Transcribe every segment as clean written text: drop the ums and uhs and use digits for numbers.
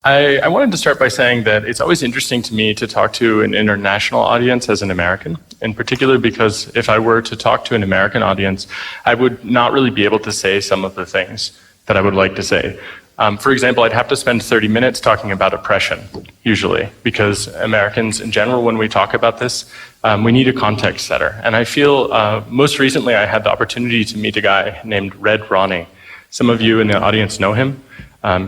I wanted to start by saying that it's always interesting to me to talk to an international audience as an American, in particular because if I were to talk to an American audience, I would not really be able to say some of the things that I would like to say. For example, I'd have to spend 30 minutes talking about oppression, usually, because Americans in general, when we talk about this, we need a context setter. And I feel most recently I had the opportunity to meet a guy named Red Ronnie. Some of you in the audience know him.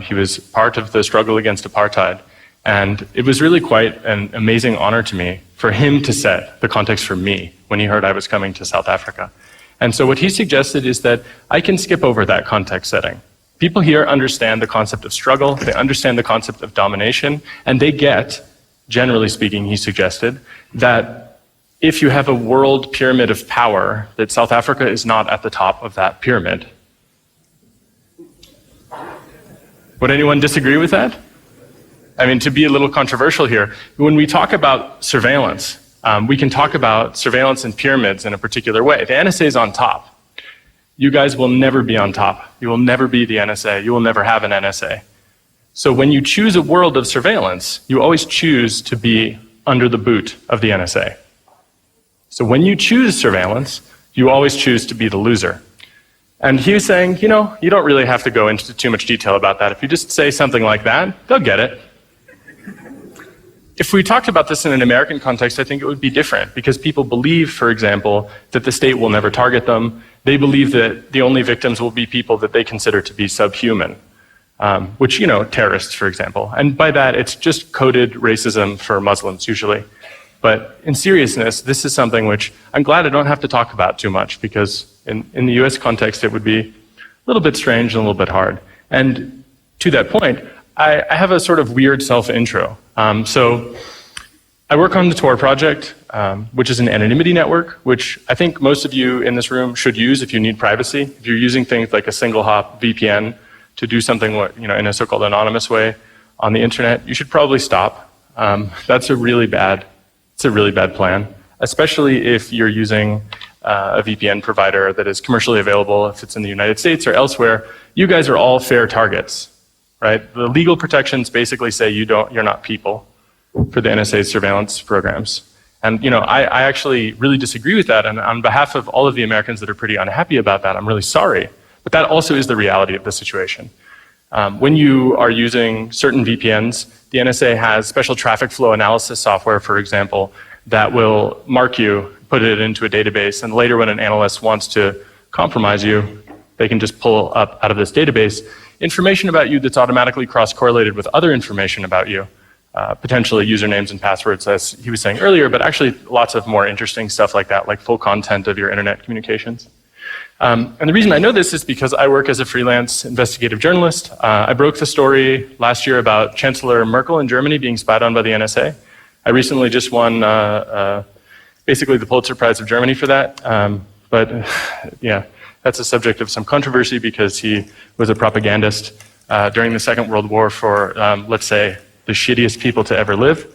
He was part of the struggle against apartheid. And it was really quite an amazing honor to me for him to set the context for me when he heard I was coming to South Africa. And so what he suggested is that I can skip over that context setting. People here understand the concept of struggle, they understand the concept of domination, and they get, generally speaking, he suggested, that if you have a world pyramid of power, that South Africa is not at the top of that pyramid. Would anyone disagree with that? I mean, to be a little controversial here, when we talk about surveillance, we can talk about surveillance and pyramids in a particular way. The NSA is on top. You guys will never be on top. You will never be the NSA. You will never have an NSA. So when you choose a world of surveillance, you always choose to be under the boot of the NSA. So when you choose surveillance, you always choose to be the loser. And he was saying, you know, you don't really have to go into too much detail about that. If you just say something like that, they'll get it. If we talked about this in an American context, I think it would be different because people believe, for example, that the state will never target them. They believe that the only victims will be people that they consider to be subhuman, which, you know, terrorists, for example. And by that, it's just coded racism for Muslims, usually. But in seriousness, this is something which I'm glad I don't have to talk about too much because in the US context, it would be a little bit strange and a little bit hard. And to that point, I have a sort of weird self-intro. So I work on the Tor project, which is an anonymity network, which I think most of you in this room should use if you need privacy. If you're using things like a single hop VPN to do something in a so-called anonymous way on the internet, you should probably stop. That's a really bad plan, especially if you're using a VPN provider that is commercially available, if it's in the United States or elsewhere. You guys are all fair targets. Right? The legal protections basically say you're not people for the NSA's surveillance programs. And you know, I actually really disagree with that, and on behalf of all of the Americans that are pretty unhappy about that, I'm really sorry. But that also is the reality of the situation. When you are using certain VPNs, the NSA has special traffic flow analysis software, for example, that will mark you, put it into a database, and later when an analyst wants to compromise you, they can just pull up out of this database information about you that's automatically cross-correlated with other information about you, potentially usernames and passwords, as he was saying earlier, but actually lots of more interesting stuff like that, like full content of your internet communications. And the reason I know this is because I work as a freelance investigative journalist. I broke the story last year about Chancellor Merkel in Germany being spied on by the NSA. I recently just won basically the Pulitzer Prize of Germany for that, but yeah. That's a subject of some controversy because he was a propagandist during the Second World War for, let's say, the shittiest people to ever live.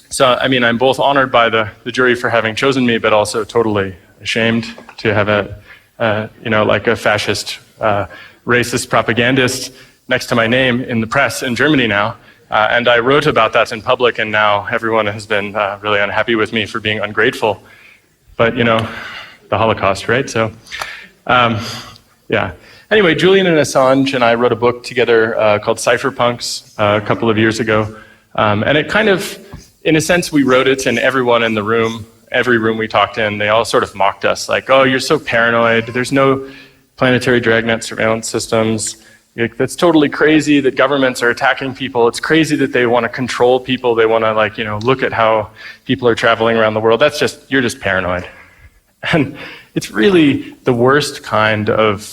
So, I mean, I'm both honored by the jury for having chosen me, but also totally ashamed to have like a fascist, racist propagandist next to my name in the press in Germany now. And I wrote about that in public, and now everyone has been really unhappy with me for being ungrateful. But, you know, the Holocaust, right? So, yeah. Anyway, Julian and Assange and I wrote a book together called Cypherpunks a couple of years ago. And it kind of, in a sense, we wrote it, and everyone in the room, every room we talked in, they all sort of mocked us, like, oh, you're so paranoid. There's no planetary dragnet surveillance systems. That's totally crazy that governments are attacking people. It's crazy that they want to control people. They want to, look at how people are traveling around the world. You're just paranoid. And it's really the worst kind of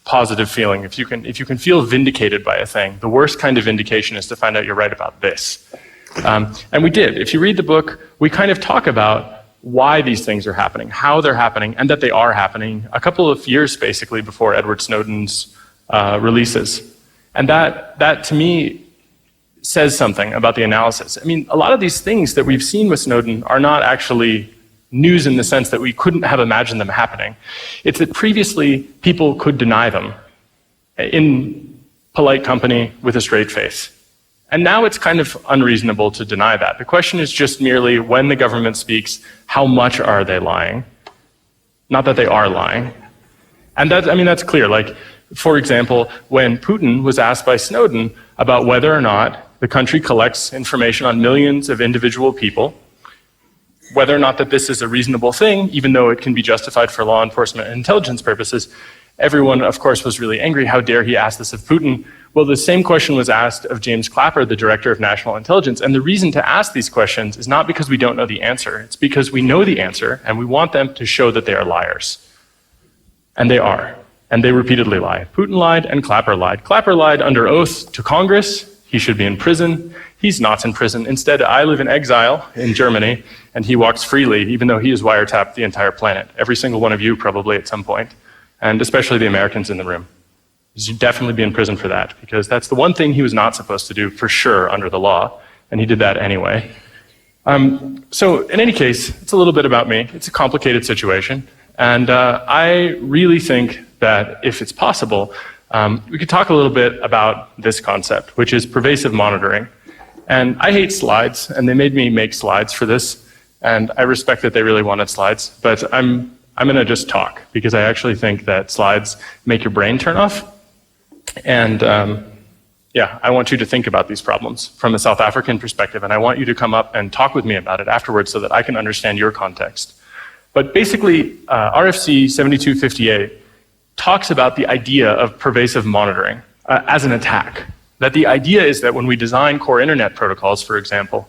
positive feeling. If you can feel vindicated by a thing, the worst kind of vindication is to find out you're right about this. And we did. If you read the book, we kind of talk about why these things are happening, how they're happening, and that they are happening a couple of years basically before Edward Snowden's releases. And that to me says something about the analysis. I mean, a lot of these things that we've seen with Snowden are not actually news in the sense that we couldn't have imagined them happening. It's that previously people could deny them in polite company with a straight face. And now it's kind of unreasonable to deny that. The question is just merely when the government speaks, how much are they lying? Not that they are lying. And that's clear. Like, for example, when Putin was asked by Snowden about whether or not the country collects information on millions of individual people, whether or not that this is a reasonable thing, even though it can be justified for law enforcement and intelligence purposes, everyone, of course, was really angry. How dare he ask this of Putin? Well, the same question was asked of James Clapper, the director of national intelligence. And the reason to ask these questions is not because we don't know the answer. It's because we know the answer, and we want them to show that they are liars. And they are. And they repeatedly lie. Putin lied, and Clapper lied. Clapper lied under oath to Congress. He should be in prison. He's not in prison. Instead, I live in exile in Germany, and he walks freely, even though he has wiretapped the entire planet. Every single one of you probably at some point, and especially the Americans in the room. You should definitely be in prison for that, because that's the one thing he was not supposed to do for sure under the law, and he did that anyway. So in any case, it's a little bit about me. It's a complicated situation, and I really think that if it's possible, we could talk a little bit about this concept, which is pervasive monitoring. And I hate slides, and they made me make slides for this, and I respect that they really wanted slides, but I'm going to just talk, because I actually think that slides make your brain turn off. And yeah, I want you to think about these problems from a South African perspective, and I want you to come up and talk with me about it afterwards so that I can understand your context. But basically, RFC 7258 talks about the idea of pervasive monitoring as an attack. That the idea is that when we design core internet protocols, for example,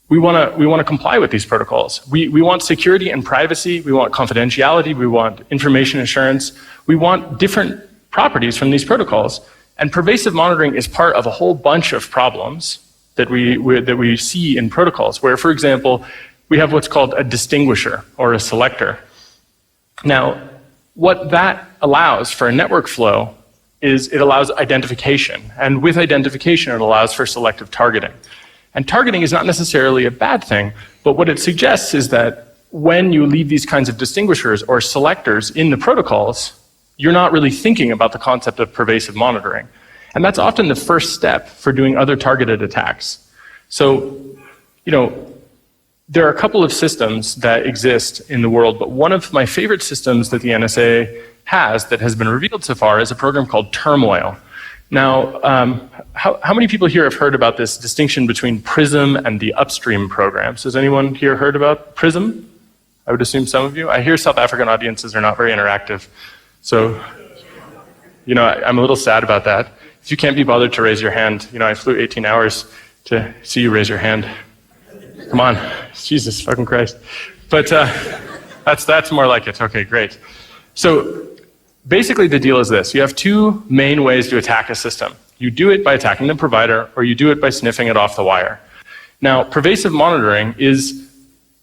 we want to comply with these protocols. We want security and privacy, we want confidentiality, we want information assurance, we want different properties from these protocols. And pervasive monitoring is part of a whole bunch of problems that we see in protocols, where, for example, we have what's called a distinguisher or a selector. Now, what that allows for a network flow is it allows identification. And with identification, it allows for selective targeting. And targeting is not necessarily a bad thing, but what it suggests is that when you leave these kinds of distinguishers or selectors in the protocols, you're not really thinking about the concept of pervasive monitoring. And that's often the first step for doing other targeted attacks. So, there are a couple of systems that exist in the world, but one of my favorite systems that the NSA has that has been revealed so far is a program called Turmoil. Now, how many people here have heard about this distinction between PRISM and the upstream programs? Has anyone here heard about PRISM? I would assume some of you. I hear South African audiences are not very interactive. So, I'm a little sad about that. If you can't be bothered to raise your hand, I flew 18 hours to see you raise your hand. Come on, Jesus fucking Christ. But that's more like it. Okay, great. So basically the deal is this. You have two main ways to attack a system. You do it by attacking the provider, or you do it by sniffing it off the wire. Now, pervasive monitoring is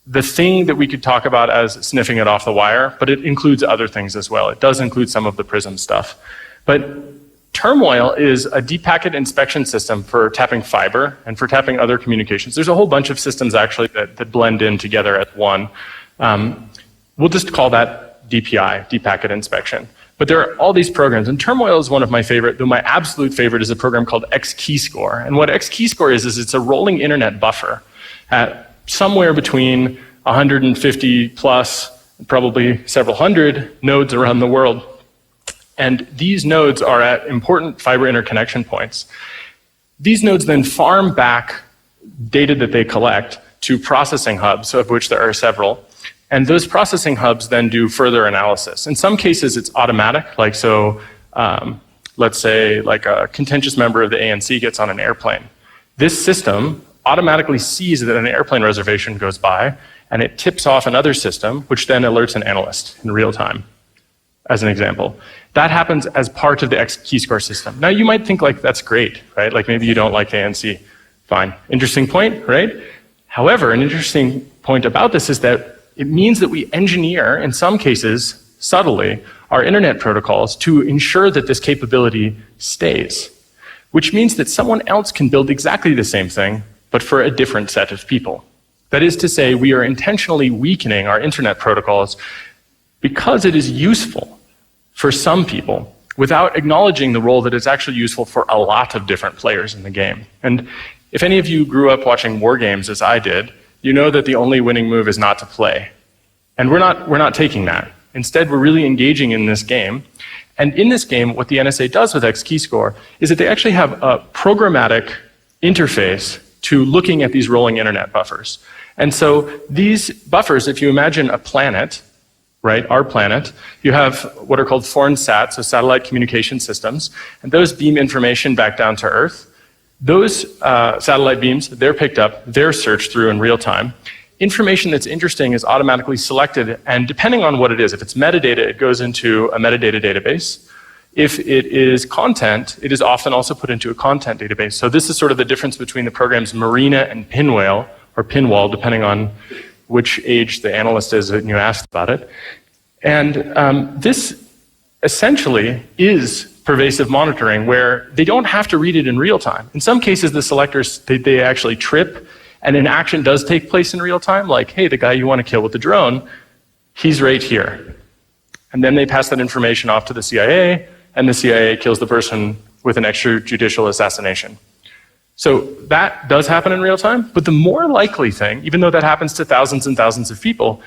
the thing that we could talk about as sniffing it off the wire, but it includes other things as well. It does include some of the PRISM stuff. But Turmoil is a deep packet inspection system for tapping fiber and for tapping other communications. There's a whole bunch of systems actually that blend in together as one. We'll just call that DPI, deep packet inspection. But there are all these programs, and Turmoil is one of my favorite, though my absolute favorite is a program called XKeyscore. And what XKeyscore is it's a rolling internet buffer at somewhere between 150 plus, probably several hundred nodes around the world. And these nodes are at important fiber interconnection points. These nodes then farm back data that they collect to processing hubs, of which there are several. And those processing hubs then do further analysis. In some cases, it's automatic, let's say like a contentious member of the ANC gets on an airplane. This system automatically sees that an airplane reservation goes by, and it tips off another system, which then alerts an analyst in real time, as an example. That happens as part of the XKeyscore system. Now, you might think like, that's great, right? Like maybe you don't like ANC. Fine. Interesting point, right? However, an interesting point about this is that it means that we engineer, in some cases, subtly, our internet protocols to ensure that this capability stays, which means that someone else can build exactly the same thing, but for a different set of people. That is to say, we are intentionally weakening our internet protocols because it is useful for some people without acknowledging the role that it's actually useful for a lot of different players in the game. And if any of you grew up watching war games as I did, you know that the only winning move is not to play. And we're not taking that. Instead, we're really engaging in this game. And in this game, what the NSA does with X-keyscore is that they actually have a programmatic interface to looking at these rolling internet buffers. And so these buffers, if you imagine a planet, right, our planet, you have what are called foreign sats, so satellite communication systems, and those beam information back down to Earth. Those satellite beams, they're picked up, they're searched through in real time. Information that's interesting is automatically selected, and depending on what it is, if it's metadata, it goes into a metadata database. If it is content, it is often also put into a content database. So this is sort of the difference between the programs Marina and Pinwheel, or Pinwall, depending on which age the analyst is and you asked about it. And this essentially is pervasive monitoring where they don't have to read it in real time. In some cases, the selectors, they actually trip and an action does take place in real time, like, hey, the guy you want to kill with the drone, he's right here. And then they pass that information off to the CIA, and the CIA kills the person with an extrajudicial assassination. So that does happen in real time, but the more likely thing, even though that happens to thousands and thousands of people,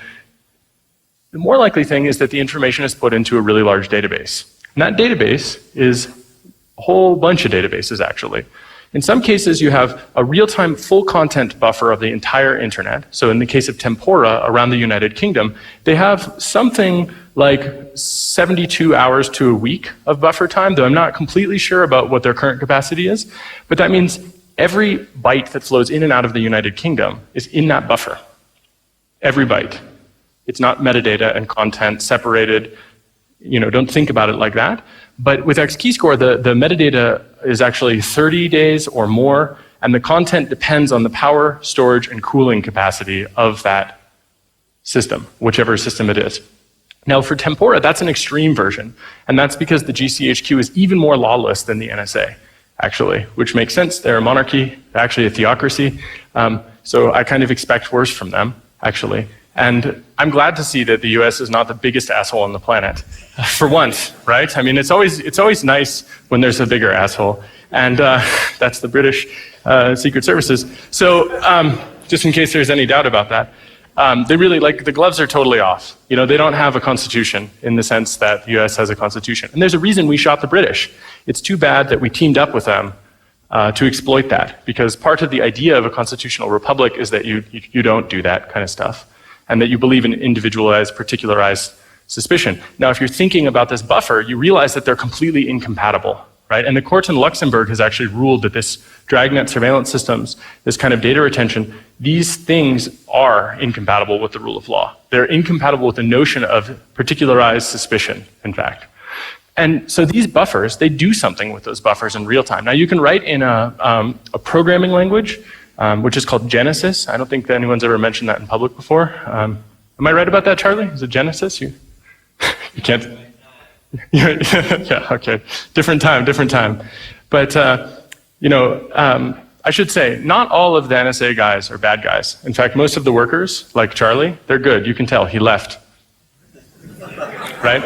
the more likely thing is that the information is put into a really large database. And that database is a whole bunch of databases, actually. In some cases, you have a real-time full content buffer of the entire internet. So in the case of Tempora around the United Kingdom, they have something like 72 hours to a week of buffer time, though I'm not completely sure about what their current capacity is. But that means every byte that flows in and out of the United Kingdom is in that buffer. Every byte. It's not metadata and content separated. You know, don't think about it like that. But with X-keyscore, the metadata is actually 30 days or more, and the content depends on the power, storage, and cooling capacity of that system, whichever system it is. Now for Tempora, that's an extreme version, and that's because the GCHQ is even more lawless than the NSA, actually, which makes sense. They're a monarchy, actually a theocracy, so I kind of expect worse from them, actually. And I'm glad to see that the US is not the biggest asshole on the planet, for once, right? I mean, it's always nice when there's a bigger asshole, and that's the British Secret Services. So just in case there's any doubt about that, they really, like, the gloves are totally off. You know, they don't have a constitution in the sense that the US has a constitution. And there's a reason we shot the British. It's too bad that we teamed up with them to exploit that, because part of the idea of a constitutional republic is that you don't do that kind of stuff, and that you believe in individualized, particularized suspicion. Now, if you're thinking about this buffer, you realize that they're completely incompatible, right? And the court in Luxembourg has actually ruled that this dragnet surveillance systems, this kind of data retention, these things are incompatible with the rule of law. They're incompatible with the notion of particularized suspicion, in fact. And so these buffers, they do something with those buffers in real time. Now, you can write in a programming language, which is called Genesis. I don't think that anyone's ever mentioned that in public before. Am I right about that, Charlie? Is it Genesis? You can't? Yeah, okay. Different time. But, you know, I should say, not all of the NSA guys are bad guys. In fact, most of the workers, like Charlie, they're good. You can tell, he left. Right?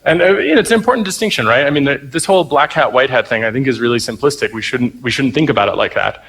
And you know, it's an important distinction, right? I mean, this whole black hat, white hat thing, I think, is really simplistic. We shouldn't think about it like that.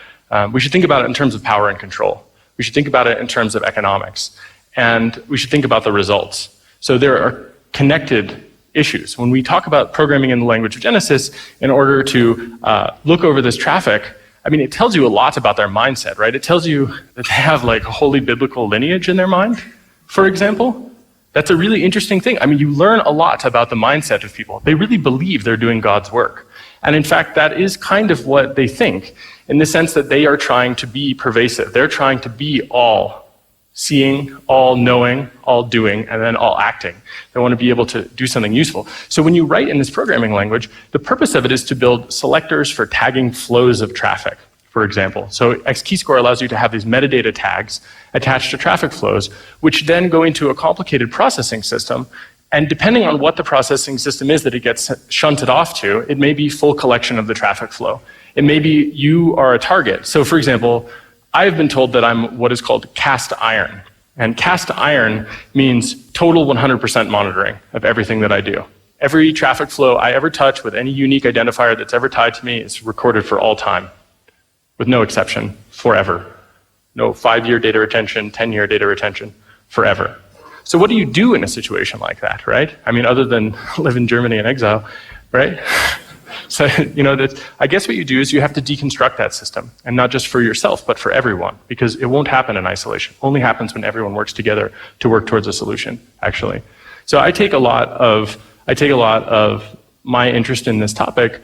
We should think about it in terms of power and control. We should think about it in terms of economics. And we should think about the results. So there are connected issues. When we talk about programming in the language of Genesis, in order to look over this traffic, I mean, it tells you a lot about their mindset, right? It tells you that they have like a holy biblical lineage in their mind, for example. That's a really interesting thing. I mean, you learn a lot about the mindset of people. They really believe they're doing God's work. And in fact, that is kind of what they think, in the sense that they are trying to be pervasive. They're trying to be all seeing, all knowing, all doing, and then all acting. They want to be able to do something useful. So when you write in this programming language, the purpose of it is to build selectors for tagging flows of traffic, for example. So X-keyscore allows you to have these metadata tags attached to traffic flows, which then go into a complicated processing system And depending on what the processing system is that it gets shunted off to, it may be full collection of the traffic flow. It may be you are a target. So for example, I've been told that I'm what is called cast iron. And cast iron means total 100% monitoring of everything that I do. Every traffic flow I ever touch with any unique identifier that's ever tied to me is recorded for all time, with no exception, forever. No 5-year data retention, 10-year data retention, forever. So what do you do in a situation like that, right? I mean, other than live in Germany in exile, right? So, I guess what you do is you have to deconstruct that system, and not just for yourself, but for everyone, because it won't happen in isolation. It only happens when everyone works together to work towards a solution, actually. So I take a lot of my interest in this topic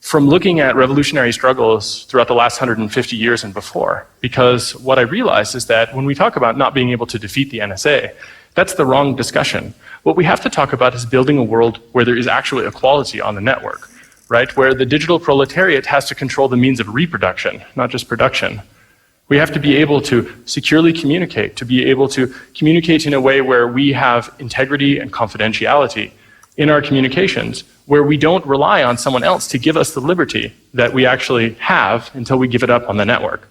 from looking at revolutionary struggles throughout the last 150 years and before, because what I realized is that when we talk about not being able to defeat the NSA, that's the wrong discussion. What we have to talk about is building a world where there is actually equality on the network, right? Where the digital proletariat has to control the means of reproduction, not just production. We have to be able to securely communicate, to be able to communicate in a way where we have integrity and confidentiality in our communications, where we don't rely on someone else to give us the liberty that we actually have until we give it up on the network.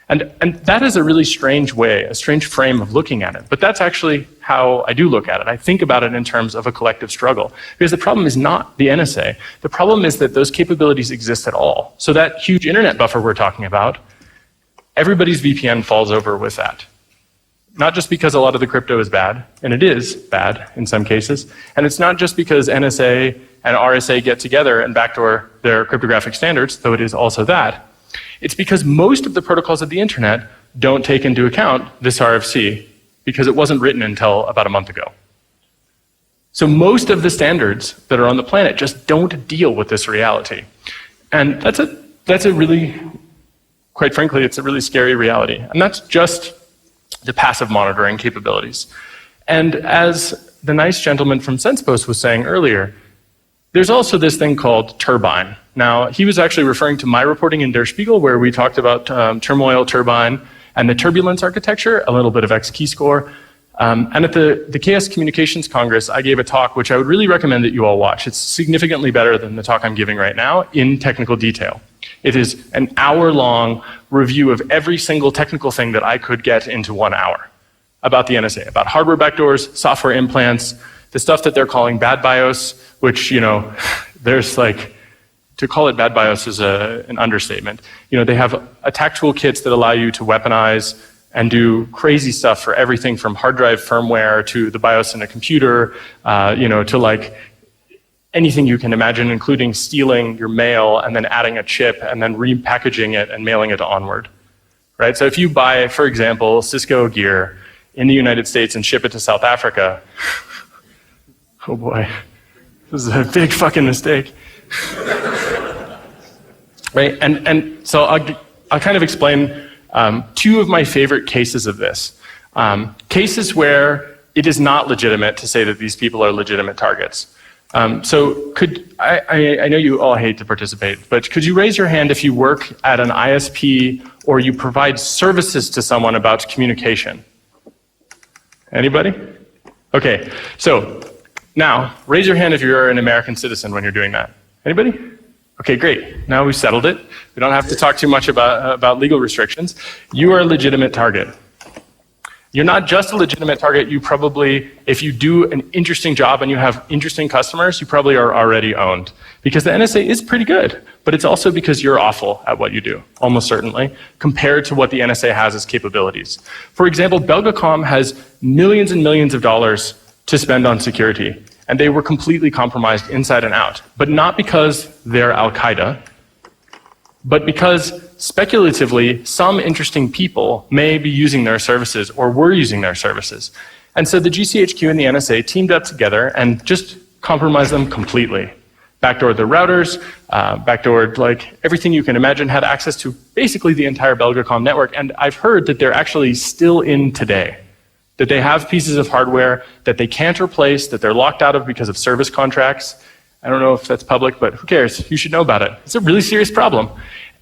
And that is a really strange way, a strange frame of looking at it. But that's actually how I do look at it. I think about it in terms of a collective struggle. Because the problem is not the NSA. The problem is that those capabilities exist at all. So that huge internet buffer we're talking about, everybody's VPN falls over with that. Not just because a lot of the crypto is bad, and it is bad in some cases, and it's not just because NSA and RSA get together and backdoor their cryptographic standards, though it is also that. It's because most of the protocols of the internet don't take into account this RFC, because it wasn't written until about a month ago. So most of the standards that are on the planet just don't deal with this reality. And that's a really, quite frankly, it's a really scary reality. And that's just the passive monitoring capabilities. And as the nice gentleman from SensePost was saying earlier, there's also this thing called Turbine. Now, he was actually referring to my reporting in Der Spiegel, where we talked about turmoil, Turbine, and the turbulence architecture, a little bit of X-keyscore. And at the KS Communications Congress, I gave a talk which I would really recommend that you all watch. It's significantly better than the talk I'm giving right now in technical detail. It is an hour-long review of every single technical thing that I could get into 1 hour about the NSA, about hardware backdoors, software implants, the stuff that they're calling bad BIOS, which, there's like, to call it bad BIOS is an understatement. They have attack toolkits that allow you to weaponize and do crazy stuff for everything from hard drive firmware to the BIOS in a computer, to like anything you can imagine, including stealing your mail and then adding a chip and then repackaging it and mailing it onward, right? So if you buy, for example, Cisco gear in the United States and ship it to South Africa, oh boy, this is a big fucking mistake. Right, and so I'll kind of explain two of my favorite cases of this. Cases where it is not legitimate to say that these people are legitimate targets. So I know you all hate to participate, but could you raise your hand if you work at an ISP or you provide services to someone about communication? Anybody? Okay, so now raise your hand if you're an American citizen when you're doing that. Anybody? Okay, great. Now we've settled it. We don't have to talk too much about legal restrictions. You are a legitimate target. You're not just a legitimate target, you probably, if you do an interesting job and you have interesting customers, you probably are already owned. Because the NSA is pretty good, but it's also because you're awful at what you do, almost certainly, compared to what the NSA has as capabilities. For example, Belgacom has millions and millions of dollars to spend on security, and they were completely compromised inside and out. But not because they're Al-Qaeda, but because speculatively, some interesting people may be using their services or were using their services. And so the GCHQ and the NSA teamed up together and just compromised them completely. Backdoored the routers, backdoored like everything you can imagine, had access to basically the entire Belgacom network. And I've heard that they're actually still in today. That they have pieces of hardware that they can't replace, that they're locked out of because of service contracts. I don't know if that's public, but who cares? You should know about it. It's a really serious problem.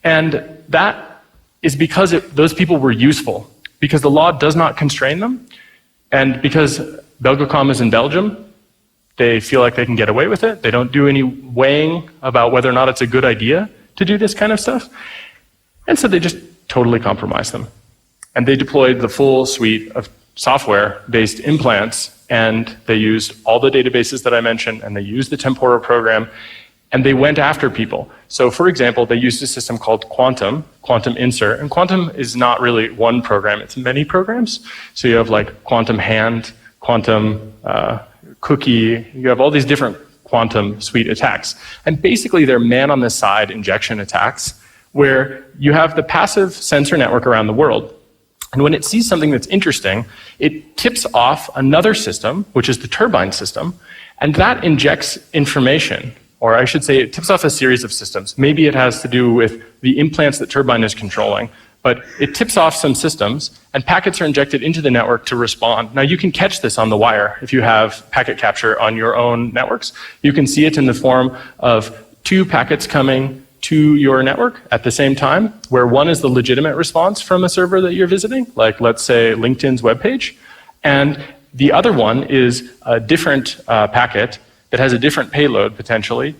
And that is because those people were useful, because the law does not constrain them, and because Belgacom is in Belgium, They feel like they can get away with it. They don't do any weighing about whether or not it's a good idea to do this kind of stuff. And so they just totally compromise them. And they deployed the full suite of software-based implants, and they used all the databases that I mentioned, and they used the Tempora program, and they went after people. So for example, they used a system called Quantum Insert, and Quantum is not really one program, it's many programs. So you have like Quantum Hand, Quantum Cookie, you have all these different Quantum suite attacks. And basically they're man-on-the-side injection attacks, where you have the passive sensor network around the world. And when it sees something that's interesting, it tips off another system, which is the turbine system, and that injects information. Or I should say it tips off a series of systems. Maybe it has to do with the implants that turbine is controlling, but it tips off some systems, and packets are injected into the network to respond. Now you can catch this on the wire if you have packet capture on your own networks. You can see it in the form of 2 packets coming to your network at the same time, where one is the legitimate response from a server that you're visiting, like let's say LinkedIn's webpage, and the other one is a different packet that has a different payload potentially,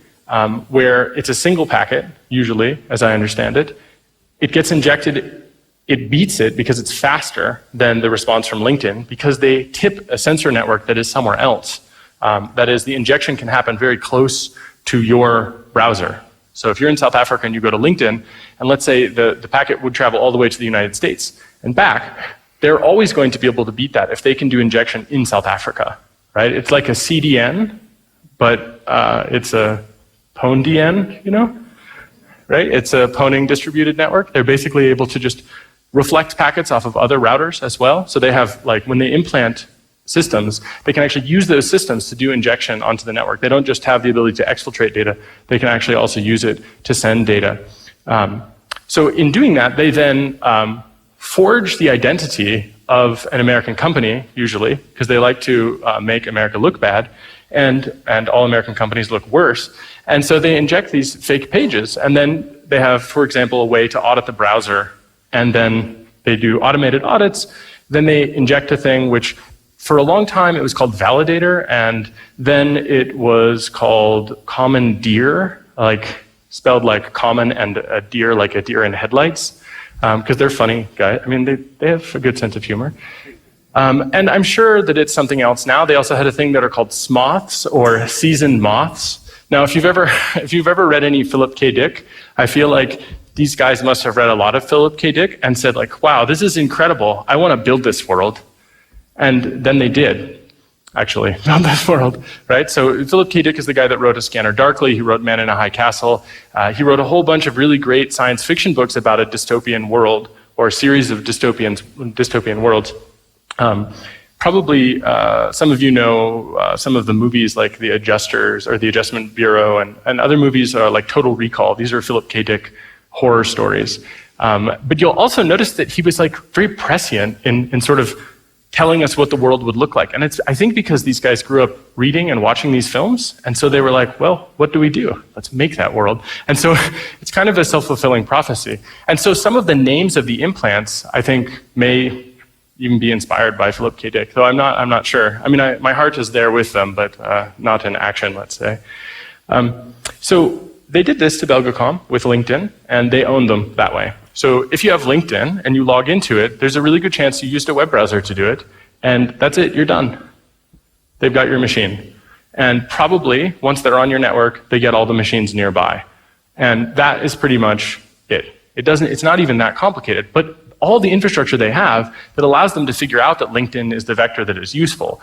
where it's a single packet, usually, as I understand it. It gets injected, it beats it because it's faster than the response from LinkedIn, because they tip a sensor network that is somewhere else. That is, the injection can happen very close to your browser. So if you're in South Africa and you go to LinkedIn, and let's say the packet would travel all the way to the United States and back, they're always going to be able to beat that if they can do injection in South Africa, right? It's like a CDN, but it's a PwnDN, you know? Right? It's a pwning distributed network. They're basically able to just reflect packets off of other routers as well. So they have, like, when they implant systems, they can actually use those systems to do injection onto the network. They don't just have the ability to exfiltrate data, they can actually also use it to send data. So in doing that, they then forge the identity of an American company, usually, because they like to make America look bad, and all American companies look worse. And so they inject these fake pages, and then they have, for example, a way to audit the browser, and then they do automated audits. Then they inject a thing which, for a long time, it was called Validator, and then it was called Commandeer, like spelled like common and a deer, like a deer in headlights, because they're funny guys. I mean, they have a good sense of humor. And I'm sure that it's something else now. They also had a thing that are called Smoths or seasoned moths. Now, if you've ever read any Philip K. Dick, I feel like these guys must have read a lot of Philip K. Dick and said like, wow, this is incredible. I want to build this world. And then they did, actually, build this world, right? So Philip K. Dick is the guy that wrote A Scanner Darkly. He wrote Man in a High Castle. He wrote a whole bunch of really great science fiction books about a dystopian world, or a series of dystopian worlds. Probably some of you know some of the movies like The Adjusters or The Adjustment Bureau, and other movies like Total Recall. These are Philip K. Dick horror stories. But you'll also notice that he was like very prescient in sort of telling us what the world would look like. And it's, I think, because these guys grew up reading and watching these films, and so they were like, well, what do we do? Let's make that world. And so it's kind of a self-fulfilling prophecy. And so some of the names of the implants, I think, may even be inspired by Philip K. Dick, though I'm not sure. I mean, my heart is there with them, but not in action, let's say. So they did this to Belgacom with LinkedIn, and they owned them that way. So if you have LinkedIn and you log into it, there's a really good chance you used a web browser to do it, and that's it, you're done. They've got your machine. And probably, once they're on your network, they get all the machines nearby. And that is pretty much it. It's not even that complicated, but all the infrastructure they have that allows them to figure out that LinkedIn is the vector that is useful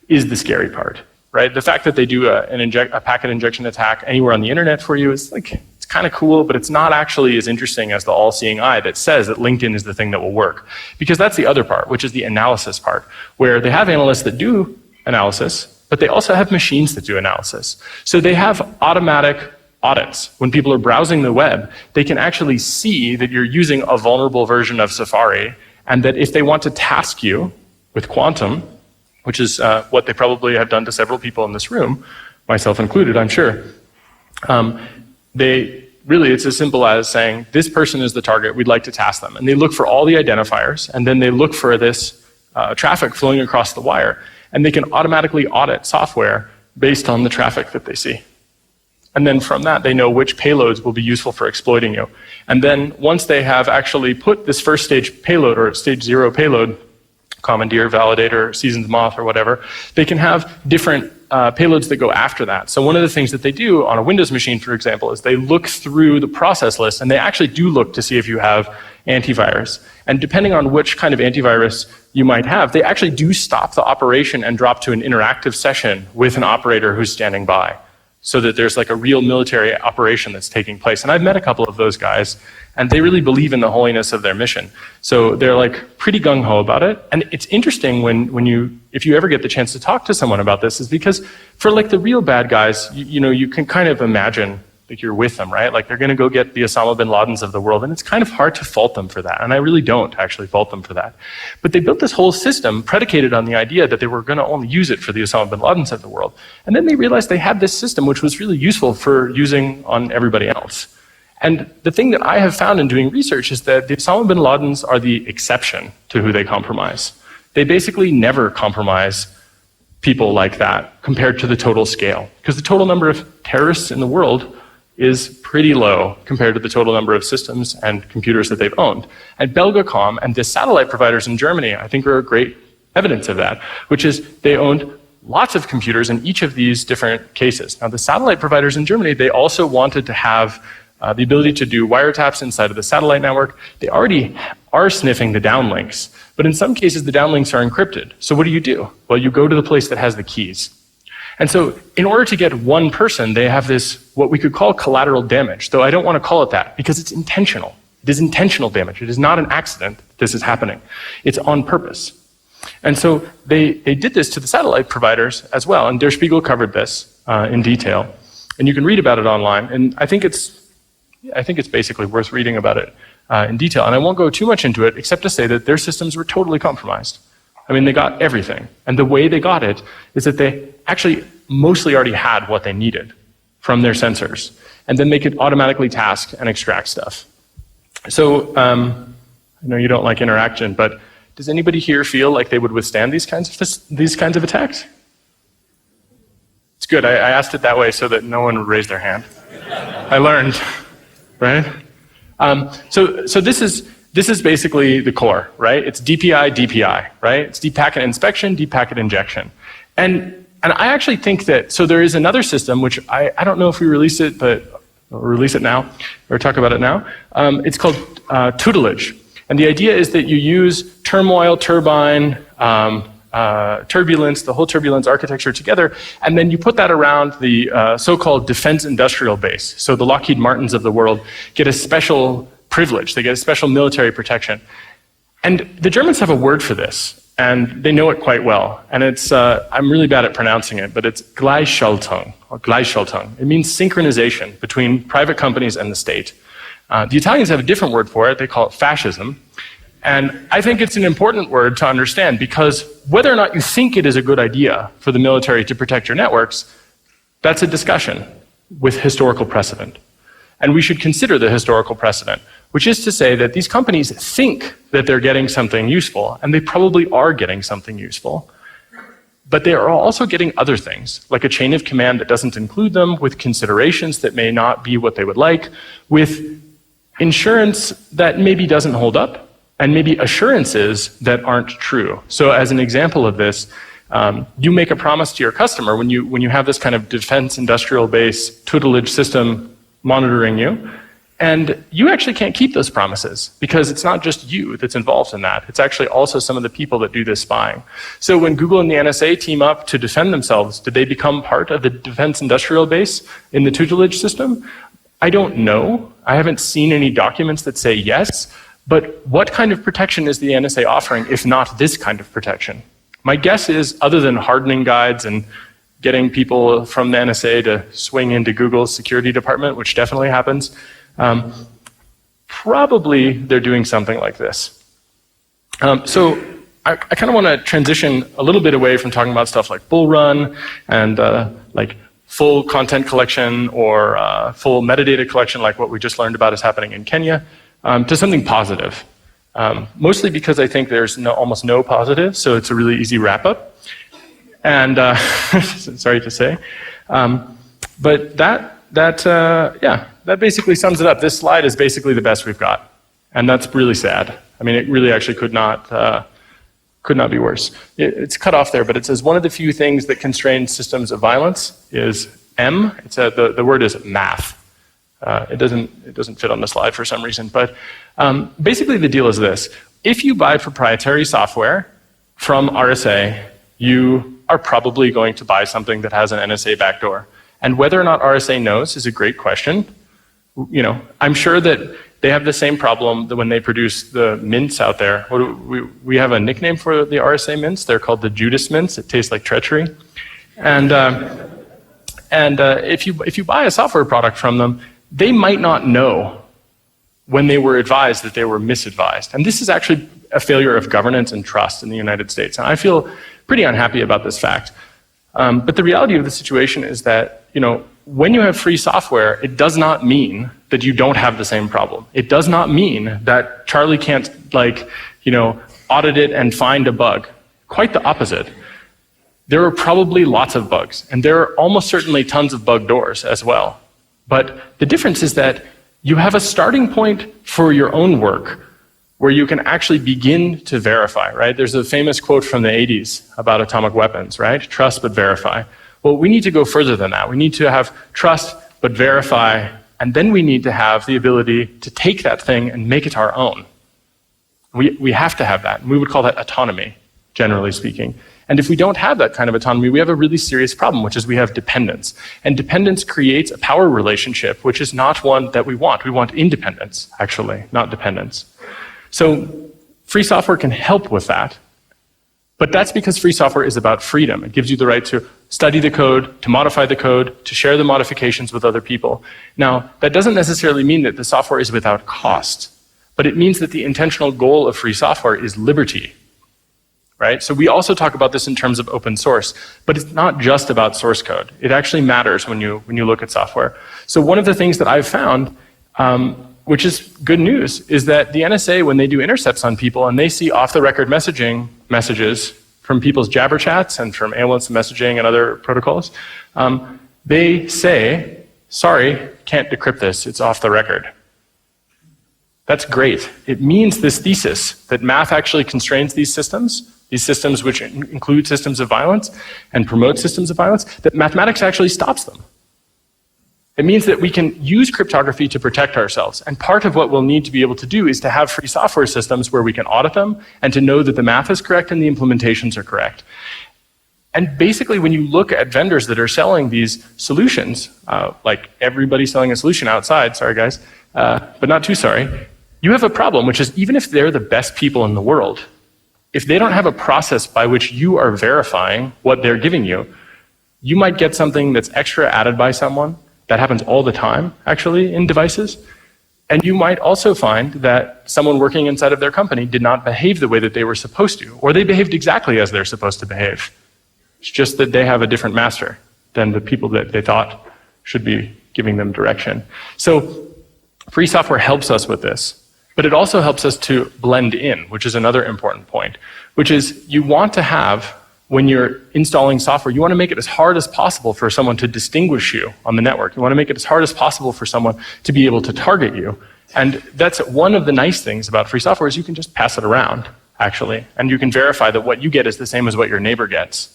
is the scary part, right? The fact that they do a packet injection attack anywhere on the internet for you is like, it's kind of cool, but it's not actually as interesting as the all-seeing eye that says that LinkedIn is the thing that will work. Because that's the other part, which is the analysis part, where they have analysts that do analysis, but they also have machines that do analysis. So they have automatic audits. When people are browsing the web, they can actually see that you're using a vulnerable version of Safari, and that if they want to task you with Quantum, which is what they probably have done to several people in this room, myself included, I'm sure, it's as simple as saying, this person is the target, we'd like to task them. And they look for all the identifiers, and then they look for this traffic flowing across the wire. And they can automatically audit software based on the traffic that they see. And then from that, they know which payloads will be useful for exploiting you. And then once they have actually put this first stage payload or stage 0 payload, commandeer, validator, seasoned moth, or whatever, they can have different payloads that go after that. So one of the things that they do on a Windows machine, for example, is they look through the process list, and they actually do look to see if you have antivirus. And depending on which kind of antivirus you might have, they actually do stop the operation and drop to an interactive session with an operator who's standing by, so that there's like a real military operation that's taking place. And I've met a couple of those guys, and they really believe in the holiness of their mission. So they're like pretty gung-ho about it. And it's interesting if you ever get the chance to talk to someone about this, is because for like the real bad guys, you can kind of imagine that you're with them, right? Like they're gonna go get the Osama bin Ladens of the world, and it's kind of hard to fault them for that. And I really don't actually fault them for that. But they built this whole system predicated on the idea that they were gonna only use it for the Osama bin Ladens of the world. And then they realized they had this system which was really useful for using on everybody else. And the thing that I have found in doing research is that the Osama bin Ladens are the exception to who they compromise. They basically never compromise people like that compared to the total scale, because the total number of terrorists in the world is pretty low compared to the total number of systems and computers that they've owned. And Belgacom and the satellite providers in Germany, I think, are great evidence of that, which is they owned lots of computers in each of these different cases. Now, the satellite providers in Germany, they also wanted to have the ability to do wiretaps inside of the satellite network. They already are sniffing the downlinks, but in some cases the downlinks are encrypted. So what do? Well, you go to the place that has the keys. And so in order to get one person, they have this, what we could call collateral damage, though I don't want to call it that because it's intentional. It is intentional damage. It is not an accident that this is happening. It's on purpose. And so they did this to the satellite providers as well, and Der Spiegel covered this in detail. And you can read about it online, and I think it's basically worth reading about it in detail. And I won't go too much into it, except to say that their systems were totally compromised. I mean, they got everything. And the way they got it is that they actually mostly already had what they needed from their sensors. And then they could automatically task and extract stuff. So, I know you don't like interaction, but does anybody here feel like they would withstand these kinds of attacks? It's good. I asked it that way so that no one would raise their hand. I learned, right? So this is basically the core, right? It's DPI, right? It's deep packet inspection, deep packet injection. And I actually think that, so there is another system, which I don't know if we release it, but we'll release it now, or talk about it now. It's called tutelage. And the idea is that you use turmoil, turbine, turbulence, the whole turbulence architecture together, and then you put that around the so-called defense industrial base. So the Lockheed Martins of the world get a special privilege, they get a special military protection. And the Germans have a word for this, and they know it quite well. And it's, I'm really bad at pronouncing it, but it's Gleichschaltung, or Gleichschaltung. It means synchronization between private companies and the state. The Italians have a different word for it, they call it fascism. And I think it's an important word to understand, because whether or not you think it is a good idea for the military to protect your networks, that's a discussion with historical precedent. And we should consider the historical precedent, which is to say that these companies think that they're getting something useful, and they probably are getting something useful, but they are also getting other things, like a chain of command that doesn't include them, with considerations that may not be what they would like, with insurance that maybe doesn't hold up, and maybe assurances that aren't true. So as an example of this, you make a promise to your customer when you have this kind of defense industrial base tutelage system monitoring you, and you actually can't keep those promises because it's not just you that's involved in that. It's actually also some of the people that do this spying. So when Google and the NSA team up to defend themselves, did they become part of the defense industrial base in the tutelage system? I don't know. I haven't seen any documents that say yes. But what kind of protection is the NSA offering, if not this kind of protection? My guess is, other than hardening guides and getting people from the NSA to swing into Google's security department, which definitely happens, probably they're doing something like this. So I kind of want to transition a little bit away from talking about stuff like bull run and like full content collection or full metadata collection, like what we just learned about is happening in Kenya, to something positive. Mostly because I think there's almost no positive, so it's a really easy wrap-up. And sorry to say. But that basically sums it up. This slide is basically the best we've got. And that's really sad. I mean, it really actually could not be worse. It's cut off there, but it says one of the few things that constrain systems of violence is M. The word is math. It doesn't fit on the slide for some reason, but basically the deal is this. If you buy proprietary software from RSA, you are probably going to buy something that has an NSA backdoor. And whether or not RSA knows is a great question. You know, I'm sure that they have the same problem that when they produce the mints out there. We have a nickname for the RSA mints. They're called the Judas mints. It tastes like treachery. And if you buy a software product from them, they might not know when they were advised that they were misadvised. And this is actually a failure of governance and trust in the United States. And I feel pretty unhappy about this fact. But the reality of the situation is that, you know, when you have free software, it does not mean that you don't have the same problem. It does not mean that Charlie can't, like, you know, audit it and find a bug. Quite the opposite. There are probably lots of bugs, and there are almost certainly tons of bug doors as well. But the difference is that you have a starting point for your own work where you can actually begin to verify, right? There's a famous quote from the 80s about atomic weapons, right? Trust but verify. Well, we need to go further than that. We need to have trust but verify, and then we need to have the ability to take that thing and make it our own. We have to have that. And we would call that autonomy, generally speaking. And if we don't have that kind of autonomy, we have a really serious problem, which is we have dependence. And dependence creates a power relationship, which is not one that we want. We want independence, actually, not dependence. So free software can help with that. But that's because free software is about freedom. It gives you the right to study the code, to modify the code, to share the modifications with other people. Now, that doesn't necessarily mean that the software is without cost, but it means that the intentional goal of free software is liberty. Right? So we also talk about this in terms of open source, but it's not just about source code. It actually matters when you look at software. So one of the things that I've found, which is good news, is that the NSA, when they do intercepts on people and they see off-the-record messages from people's Jabber chats and from AOL messaging and other protocols, they say, sorry, can't decrypt this, it's off the record. That's great. It means this thesis that math actually constrains these systems which include systems of violence and promote systems of violence, that mathematics actually stops them. It means that we can use cryptography to protect ourselves. And part of what we'll need to be able to do is to have free software systems where we can audit them and to know that the math is correct and the implementations are correct. And basically, when you look at vendors that are selling these solutions, like everybody selling a solution outside, sorry guys, but not too sorry, you have a problem, which is even if they're the best people in the world, if they don't have a process by which you are verifying what they're giving you, you might get something that's extra added by someone. That happens all the time, actually, in devices. And you might also find that someone working inside of their company did not behave the way that they were supposed to, or they behaved exactly as they're supposed to behave. It's just that they have a different master than the people that they thought should be giving them direction. So free software helps us with this. But it also helps us to blend in, which is another important point, which is you want to have, when you're installing software, you want to make it as hard as possible for someone to distinguish you on the network. You want to make it as hard as possible for someone to be able to target you. And that's one of the nice things about free software is you can just pass it around, actually. And you can verify that what you get is the same as what your neighbor gets.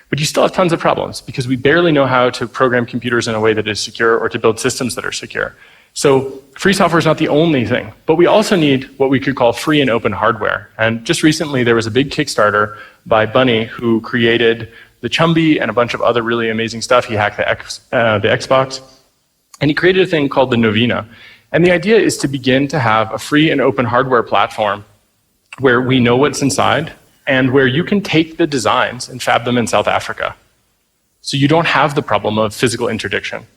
But you still have tons of problems because we barely know how to program computers in a way that is secure or to build systems that are secure. So free software is not the only thing, but we also need what we could call free and open hardware. And just recently there was a big Kickstarter by Bunny who created the Chumby and a bunch of other really amazing stuff. He hacked the Xbox, and he created a thing called the Novena. And the idea is to begin to have a free and open hardware platform where we know what's inside and where you can take the designs and fab them in South Africa. So you don't have the problem of physical interdiction.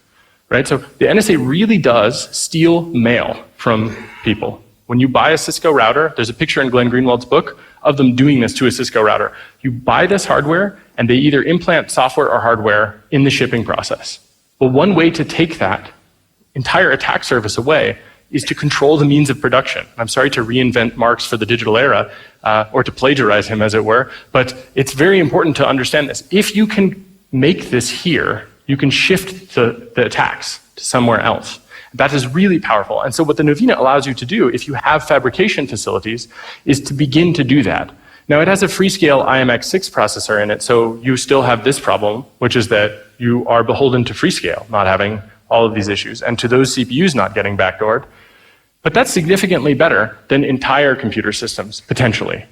Right? So the NSA really does steal mail from people. When you buy a Cisco router, there's a picture in Glenn Greenwald's book of them doing this to a Cisco router. You buy this hardware, and they either implant software or hardware in the shipping process. Well, one way to take that entire attack surface away is to control the means of production. I'm sorry to reinvent Marx for the digital era, or to plagiarize him, as it were, but it's very important to understand this. If you can make this here, you can shift the attacks to somewhere else. That is really powerful. And so what the Novena allows you to do, if you have fabrication facilities, is to begin to do that. Now, it has a Freescale IMX6 processor in it, so you still have this problem, which is that you are beholden to Freescale not having all of these issues, and to those CPUs not getting backdoored. But that's significantly better than entire computer systems, potentially.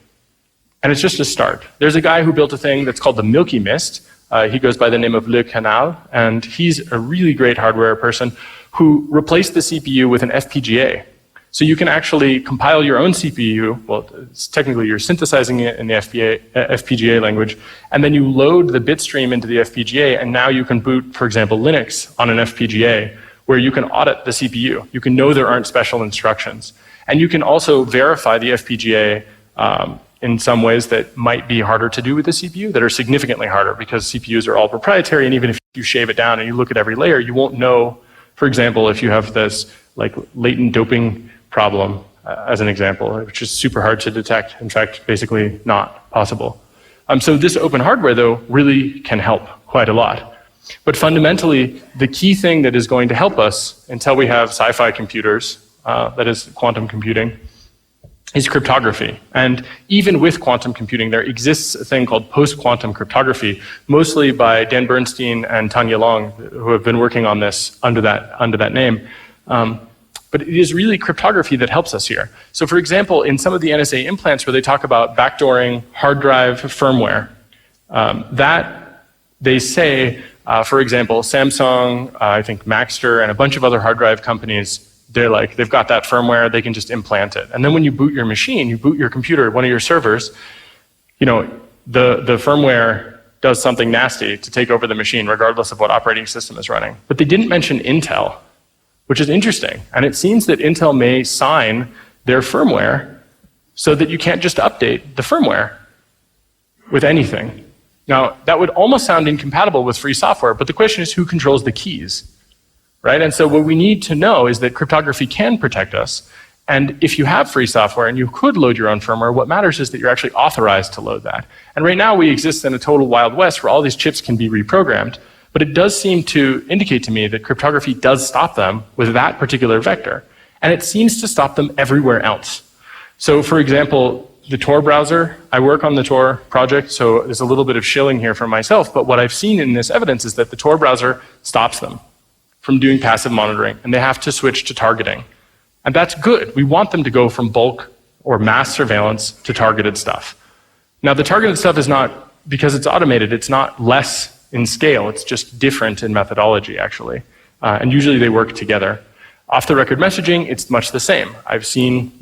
And it's just a start. There's a guy who built a thing that's called the Milky Mist. He goes by the name of Le Canal, and he's a really great hardware person who replaced the CPU with an FPGA. So you can actually compile your own CPU, well, it's technically you're synthesizing it in the FPGA language, and then you load the bit stream into the FPGA, and now you can boot, for example, Linux on an FPGA, where you can audit the CPU. You can know there aren't special instructions. And you can also verify the FPGA in some ways that might be harder to do with the CPU, that are significantly harder, because CPUs are all proprietary, and even if you shave it down and you look at every layer, you won't know, for example, if you have this like latent doping problem, as an example, which is super hard to detect, in fact, basically not possible. So this open hardware, though, really can help quite a lot. But fundamentally, the key thing that is going to help us until we have sci-fi computers, that is quantum computing, is cryptography. And even with quantum computing, there exists a thing called post-quantum cryptography, mostly by Dan Bernstein and Tanya Long, who have been working on this under that name. But it is really cryptography that helps us here. So for example, in some of the NSA implants where they talk about backdooring hard drive firmware, that they say, for example, Samsung, I think Maxtor, and a bunch of other hard drive companies, they've got that firmware, they can just implant it. And then when you boot your machine, you boot your computer, one of your servers, the firmware does something nasty to take over the machine, regardless of what operating system is running. But they didn't mention Intel, which is interesting. And it seems that Intel may sign their firmware so that you can't just update the firmware with anything. Now, that would almost sound incompatible with free software, but the question is who controls the keys, right? And so what we need to know is that cryptography can protect us. And if you have free software and you could load your own firmware, what matters is that you're actually authorized to load that. And right now we exist in a total Wild West where all these chips can be reprogrammed. But it does seem to indicate to me that cryptography does stop them with that particular vector. And it seems to stop them everywhere else. So for example, the Tor browser, I work on the Tor project, so there's a little bit of shilling here for myself, but what I've seen in this evidence is that the Tor browser stops them from doing passive monitoring, and they have to switch to targeting. And that's good. We want them to go from bulk or mass surveillance to targeted stuff. Now the targeted stuff is not, because it's automated, it's not less in scale, it's just different in methodology, actually. And usually they work together. Off-the-record messaging, it's much the same. I've seen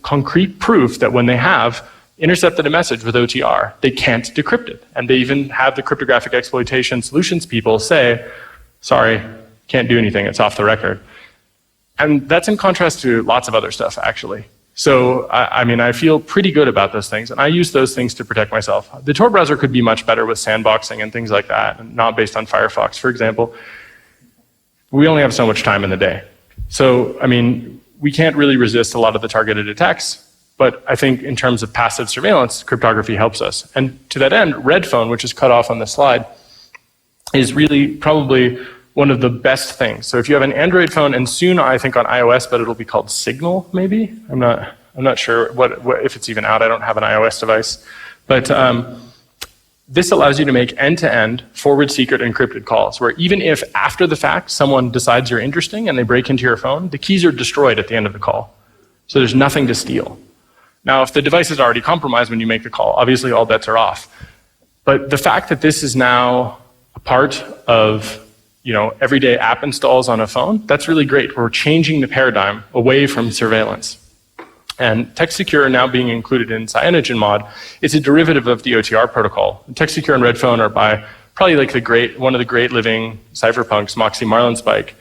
concrete proof that when they have intercepted a message with OTR, they can't decrypt it. And they even have the cryptographic exploitation solutions people say, sorry, can't do anything, it's off the record. And that's in contrast to lots of other stuff, actually. So, I feel pretty good about those things, and I use those things to protect myself. The Tor browser could be much better with sandboxing and things like that, and not based on Firefox, for example. We only have so much time in the day. So, we can't really resist a lot of the targeted attacks, but I think in terms of passive surveillance, cryptography helps us. And to that end, Redphone, which is cut off on the slide, is really probably one of the best things. So if you have an Android phone, and soon I think on iOS, but it'll be called Signal, maybe? I'm not sure if it's even out. I don't have an iOS device. But this allows you to make end-to-end forward secret encrypted calls, where even if after the fact someone decides you're interesting and they break into your phone, the keys are destroyed at the end of the call. So there's nothing to steal. Now, if the device is already compromised when you make the call, obviously all bets are off. But the fact that this is now a part of everyday app installs on a phone, that's really great. We're changing the paradigm away from surveillance. And TextSecure now being included in CyanogenMod, it's a derivative of the OTR protocol. TextSecure and Redphone are by probably like one of the great living cypherpunks, Moxie Marlinspike.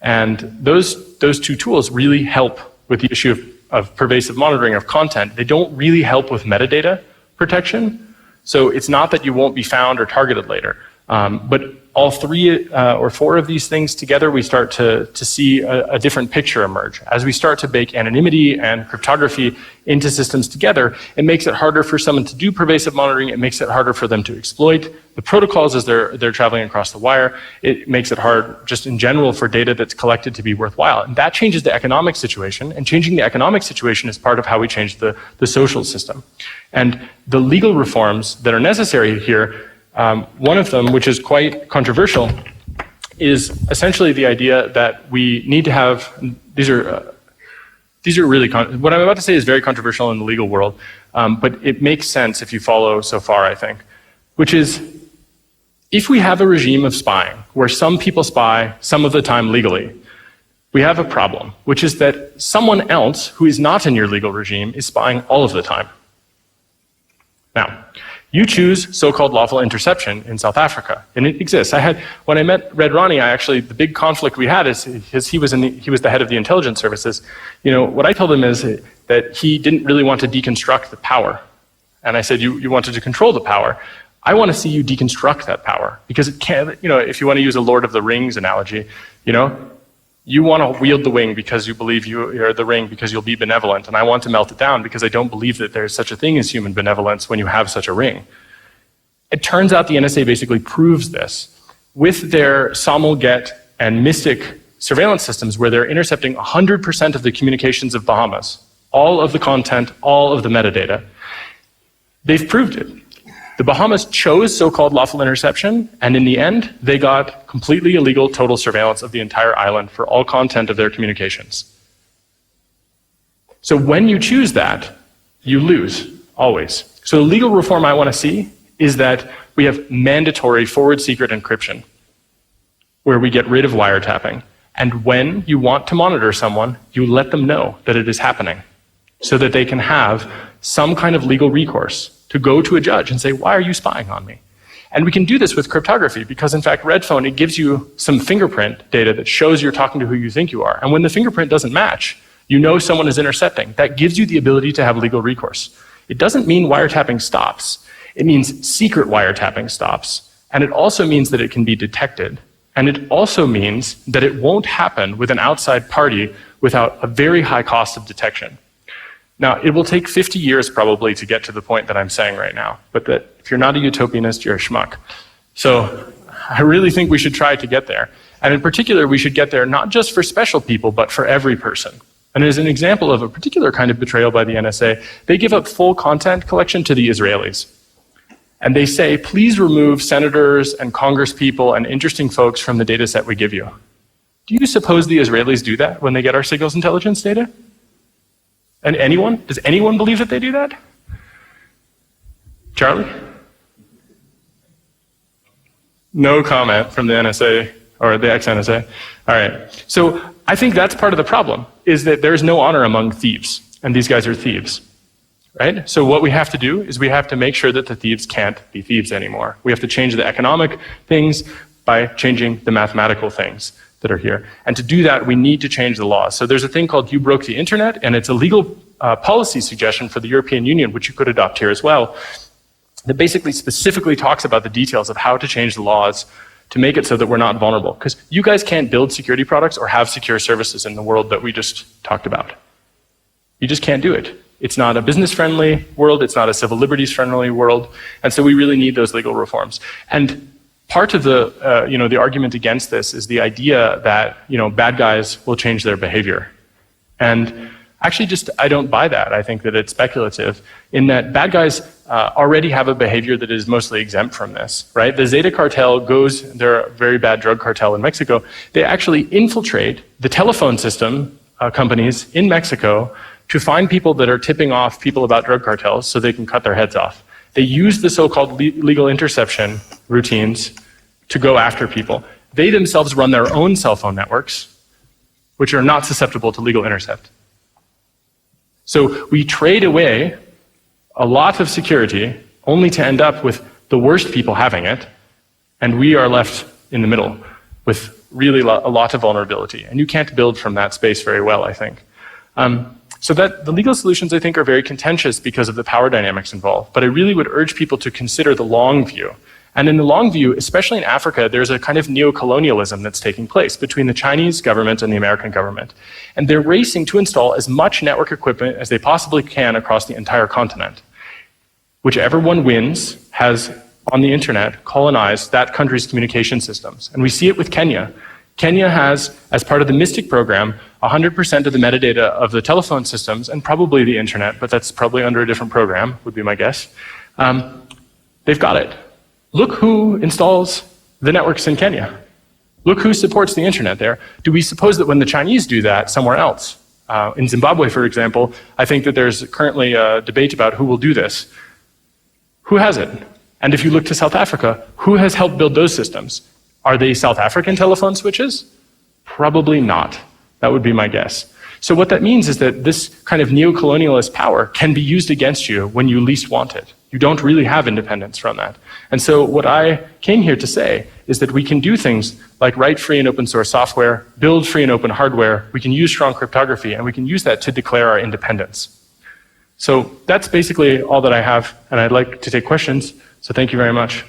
And those two tools really help with the issue of pervasive monitoring of content. They don't really help with metadata protection. So it's not that you won't be found or targeted later. But all three or four of these things together, we start to see a different picture emerge. As we start to bake anonymity and cryptography into systems together, it makes it harder for someone to do pervasive monitoring. It makes it harder for them to exploit the protocols as they're traveling across the wire. It makes it hard just in general for data that's collected to be worthwhile. And that changes the economic situation. And changing the economic situation is part of how we change the social system. And the legal reforms that are necessary here, one of them, which is quite controversial, is essentially the idea that we need to have, these are really, what I'm about to say is very controversial in the legal world, but it makes sense if you follow so far, I think, which is, if we have a regime of spying where some people spy some of the time legally, we have a problem, which is that someone else who is not in your legal regime is spying all of the time. Now, you choose so-called lawful interception in South Africa, and it exists. When I met Red Ronnie, the big conflict we had is he was the head of the intelligence services. What I told him is that he didn't really want to deconstruct the power. And I said, you wanted to control the power. I want to see you deconstruct that power, because it can't, if you want to use a Lord of the Rings analogy, you want to wield the wing because you believe you're the ring because you'll be benevolent, and I want to melt it down because I don't believe that there's such a thing as human benevolence when you have such a ring. It turns out the NSA basically proves this with their SOML, GET, and Mystic surveillance systems, where they're intercepting 100% of the communications of Bahamas, all of the content, all of the metadata. They've proved it. The Bahamas chose so-called lawful interception, and in the end, they got completely illegal total surveillance of the entire island for all content of their communications. So when you choose that, you lose, always. So the legal reform I want to see is that we have mandatory forward secret encryption, where we get rid of wiretapping. And when you want to monitor someone, you let them know that it is happening, so that they can have some kind of legal recourse to go to a judge and say, why are you spying on me? And we can do this with cryptography because, in fact, Redphone, it gives you some fingerprint data that shows you're talking to who you think you are. And when the fingerprint doesn't match, you know someone is intercepting. That gives you the ability to have legal recourse. It doesn't mean wiretapping stops. It means secret wiretapping stops. And it also means that it can be detected. And it also means that it won't happen with an outside party without a very high cost of detection. Now, it will take 50 years probably to get to the point that I'm saying right now, but that if you're not a utopianist, you're a schmuck. So I really think we should try to get there. And in particular, we should get there not just for special people, but for every person. And as an example of a particular kind of betrayal by the NSA, they give up full content collection to the Israelis. And they say, please remove senators and congresspeople and interesting folks from the data set we give you. Do you suppose the Israelis do that when they get our signals intelligence data? And does anyone believe that they do that? Charlie? No comment from the NSA, or the ex-NSA. All right. So I think that's part of the problem, is that there's no honor among thieves, and these guys are thieves, right? So what we have to do is we have to make sure that the thieves can't be thieves anymore. We have to change the economic things by changing the mathematical things that are here. And to do that, we need to change the laws. So there's a thing called You Broke the Internet, and it's a legal policy suggestion for the European Union, which you could adopt here as well, that basically specifically talks about the details of how to change the laws to make it so that we're not vulnerable. Because you guys can't build security products or have secure services in the world that we just talked about. You just can't do it. It's not a business-friendly world, it's not a civil liberties-friendly world, and so we really need those legal reforms. And part of the the argument against this is the idea that bad guys will change their behavior. And actually I don't buy that. I think that it's speculative in that bad guys already have a behavior that is mostly exempt from this, right? The Zeta cartel they're a very bad drug cartel in Mexico. They actually infiltrate the telephone system companies in Mexico to find people that are tipping off people about drug cartels so they can cut their heads off. They use the so-called legal interception routines to go after people. They themselves run their own cell phone networks, which are not susceptible to legal intercept. So we trade away a lot of security only to end up with the worst people having it, and we are left in the middle with really a lot of vulnerability. And you can't build from that space very well, I think. So that the legal solutions, I think, are very contentious because of the power dynamics involved. But I really would urge people to consider the long view And in the long view, especially in Africa, there's a kind of neo-colonialism that's taking place between the Chinese government and the American government. And they're racing to install as much network equipment as they possibly can across the entire continent. Whichever one wins has, on the internet, colonized that country's communication systems. And we see it with Kenya. Kenya has, as part of the MYSTIC program, 100% of the metadata of the telephone systems, and probably the internet, but that's probably under a different program, would be my guess. They've got it. Look who installs the networks in Kenya. Look who supports the internet there. Do we suppose that when the Chinese do that somewhere else, in Zimbabwe, for example, I think that there's currently a debate about who will do this. Who has it? And if you look to South Africa, who has helped build those systems? Are they South African telephone switches? Probably not. That would be my guess. So what that means is that this kind of neo-colonialist power can be used against you when you least want it. You don't really have independence from that. And so what I came here to say is that we can do things like write free and open source software, build free and open hardware, we can use strong cryptography, and we can use that to declare our independence. So that's basically all that I have, and I'd like to take questions, so thank you very much.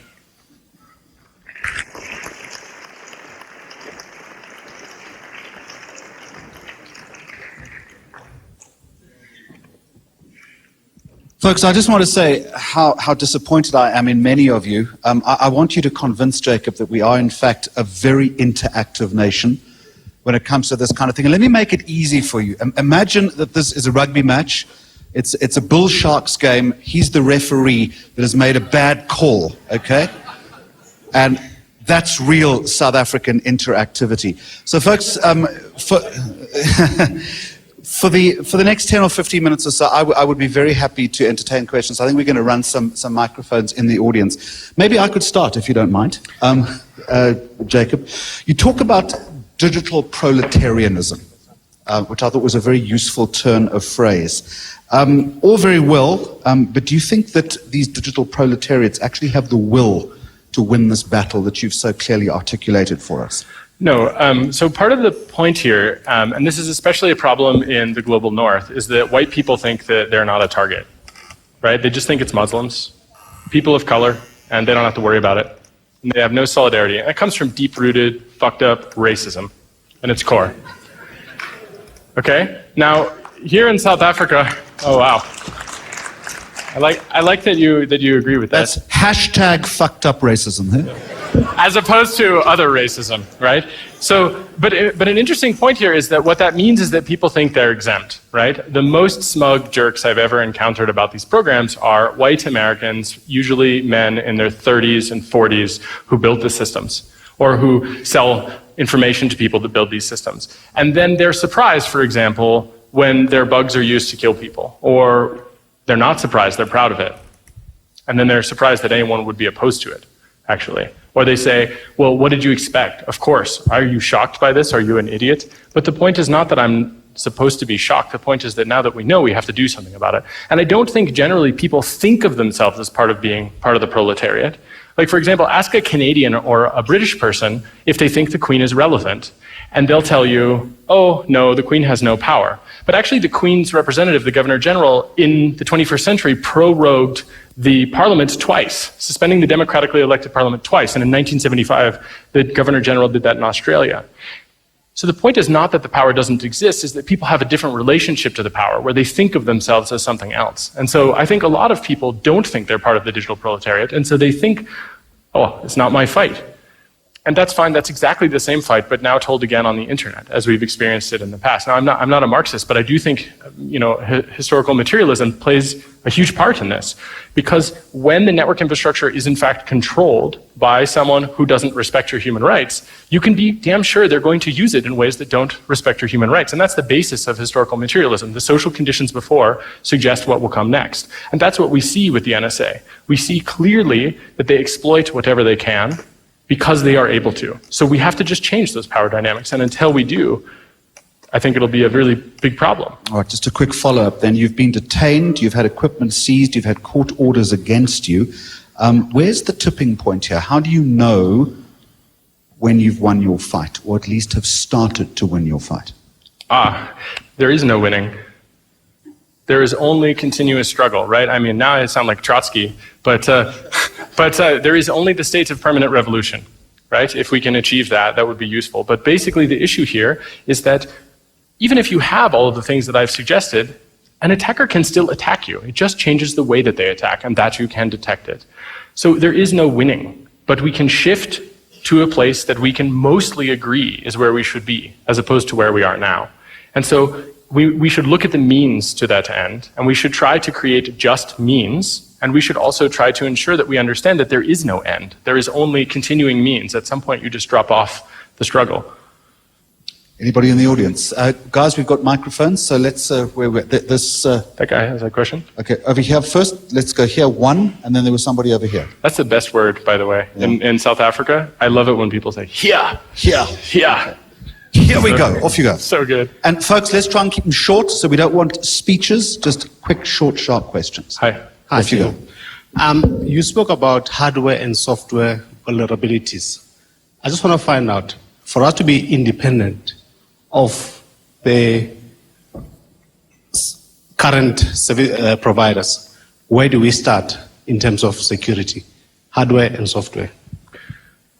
Folks, I just want to say how disappointed I am in many of you. I want you to convince Jacob that we are, in fact, a very interactive nation when it comes to this kind of thing. And let me make it easy for you. Imagine that this is a rugby match. It's a Bull Sharks game. He's the referee that has made a bad call, okay? And that's real South African interactivity. So, folks, for the next 10 or 15 minutes or so, I would be very happy to entertain questions. I think we're going to run some microphones in the audience. Maybe I could start, if you don't mind. Jacob, you talk about digital proletarianism, which I thought was a very useful turn of phrase. All very well, but do you think that these digital proletariats actually have the will to win this battle that you've so clearly articulated for us? No. So part of the point here, and this is especially a problem in the global north, is that white people think that they're not a target, right? They just think it's Muslims, people of color, and they don't have to worry about it. And they have no solidarity. And it comes from deep-rooted, fucked-up racism in its core. Okay? Now, here in South Africa, oh wow. I like that you agree with that. That's hashtag fucked up racism, huh? As opposed to other racism, right? So, but an interesting point here is that what that means is that people think they're exempt, right? The most smug jerks I've ever encountered about these programs are white Americans, usually men in their 30s and 40s, who build the systems, or who sell information to people that build these systems. And then they're surprised, for example, when their bugs are used to kill people, or they're not surprised, they're proud of it. And then they're surprised that anyone would be opposed to it, actually. Or they say, well, what did you expect? Of course. Are you shocked by this? Are you an idiot? But the point is not that I'm supposed to be shocked. The point is that now that we know, we have to do something about it. And I don't think generally people think of themselves as part of being part of the proletariat. Like, for example, ask a Canadian or a British person if they think the Queen is relevant. And they'll tell you, oh, no, the Queen has no power. But actually, the Queen's representative, the Governor General, in the 21st century prorogued the Parliament twice, suspending the democratically elected Parliament twice. And in 1975, the Governor General did that in Australia. So the point is not that the power doesn't exist, is that people have a different relationship to the power, where they think of themselves as something else. And so I think a lot of people don't think they're part of the digital proletariat, and so they think, oh, it's not my fight. And that's fine, that's exactly the same fight, but now told again on the internet, as we've experienced it in the past. Now, I'm not a Marxist, but I do think, historical materialism plays a huge part in this. Because when the network infrastructure is in fact controlled by someone who doesn't respect your human rights, you can be damn sure they're going to use it in ways that don't respect your human rights. And that's the basis of historical materialism. The social conditions before suggest what will come next. And that's what we see with the NSA. We see clearly that they exploit whatever they can, because they are able to. So we have to just change those power dynamics. And until we do, I think it'll be a really big problem. All right, just a quick follow-up then. You've been detained, you've had equipment seized, you've had court orders against you. Where's the tipping point here? How do you know when you've won your fight, or at least have started to win your fight? There is no winning. there is only continuous struggle, right? I mean, now I sound like Trotsky, but there is only the state of permanent revolution, right? If we can achieve that, that would be useful. But basically the issue here is that even if you have all of the things that I've suggested, an attacker can still attack you. It just changes the way that they attack, and that you can detect it. So there is no winning, but we can shift to a place that we can mostly agree is where we should be, as opposed to where we are now. And so we should look at the means to that end, and we should try to create just means, and we should also try to ensure that we understand that there is no end. There is only continuing means. At some point, you just drop off the struggle. Anybody in the audience? Guys, we've got microphones, so let's, That guy has a question? Okay, over here first, let's go here, one, and then there was somebody over here. That's the best word, by the way. Yeah. In South Africa, I love it when people say, here. Here we go, off you go. So good. And folks, let's try and keep them short, so we don't want speeches, just quick, short, sharp questions. Hi. Off you go. You spoke about hardware and software vulnerabilities. I just want to find out, for us to be independent of the current providers, where do we start in terms of security, hardware and software?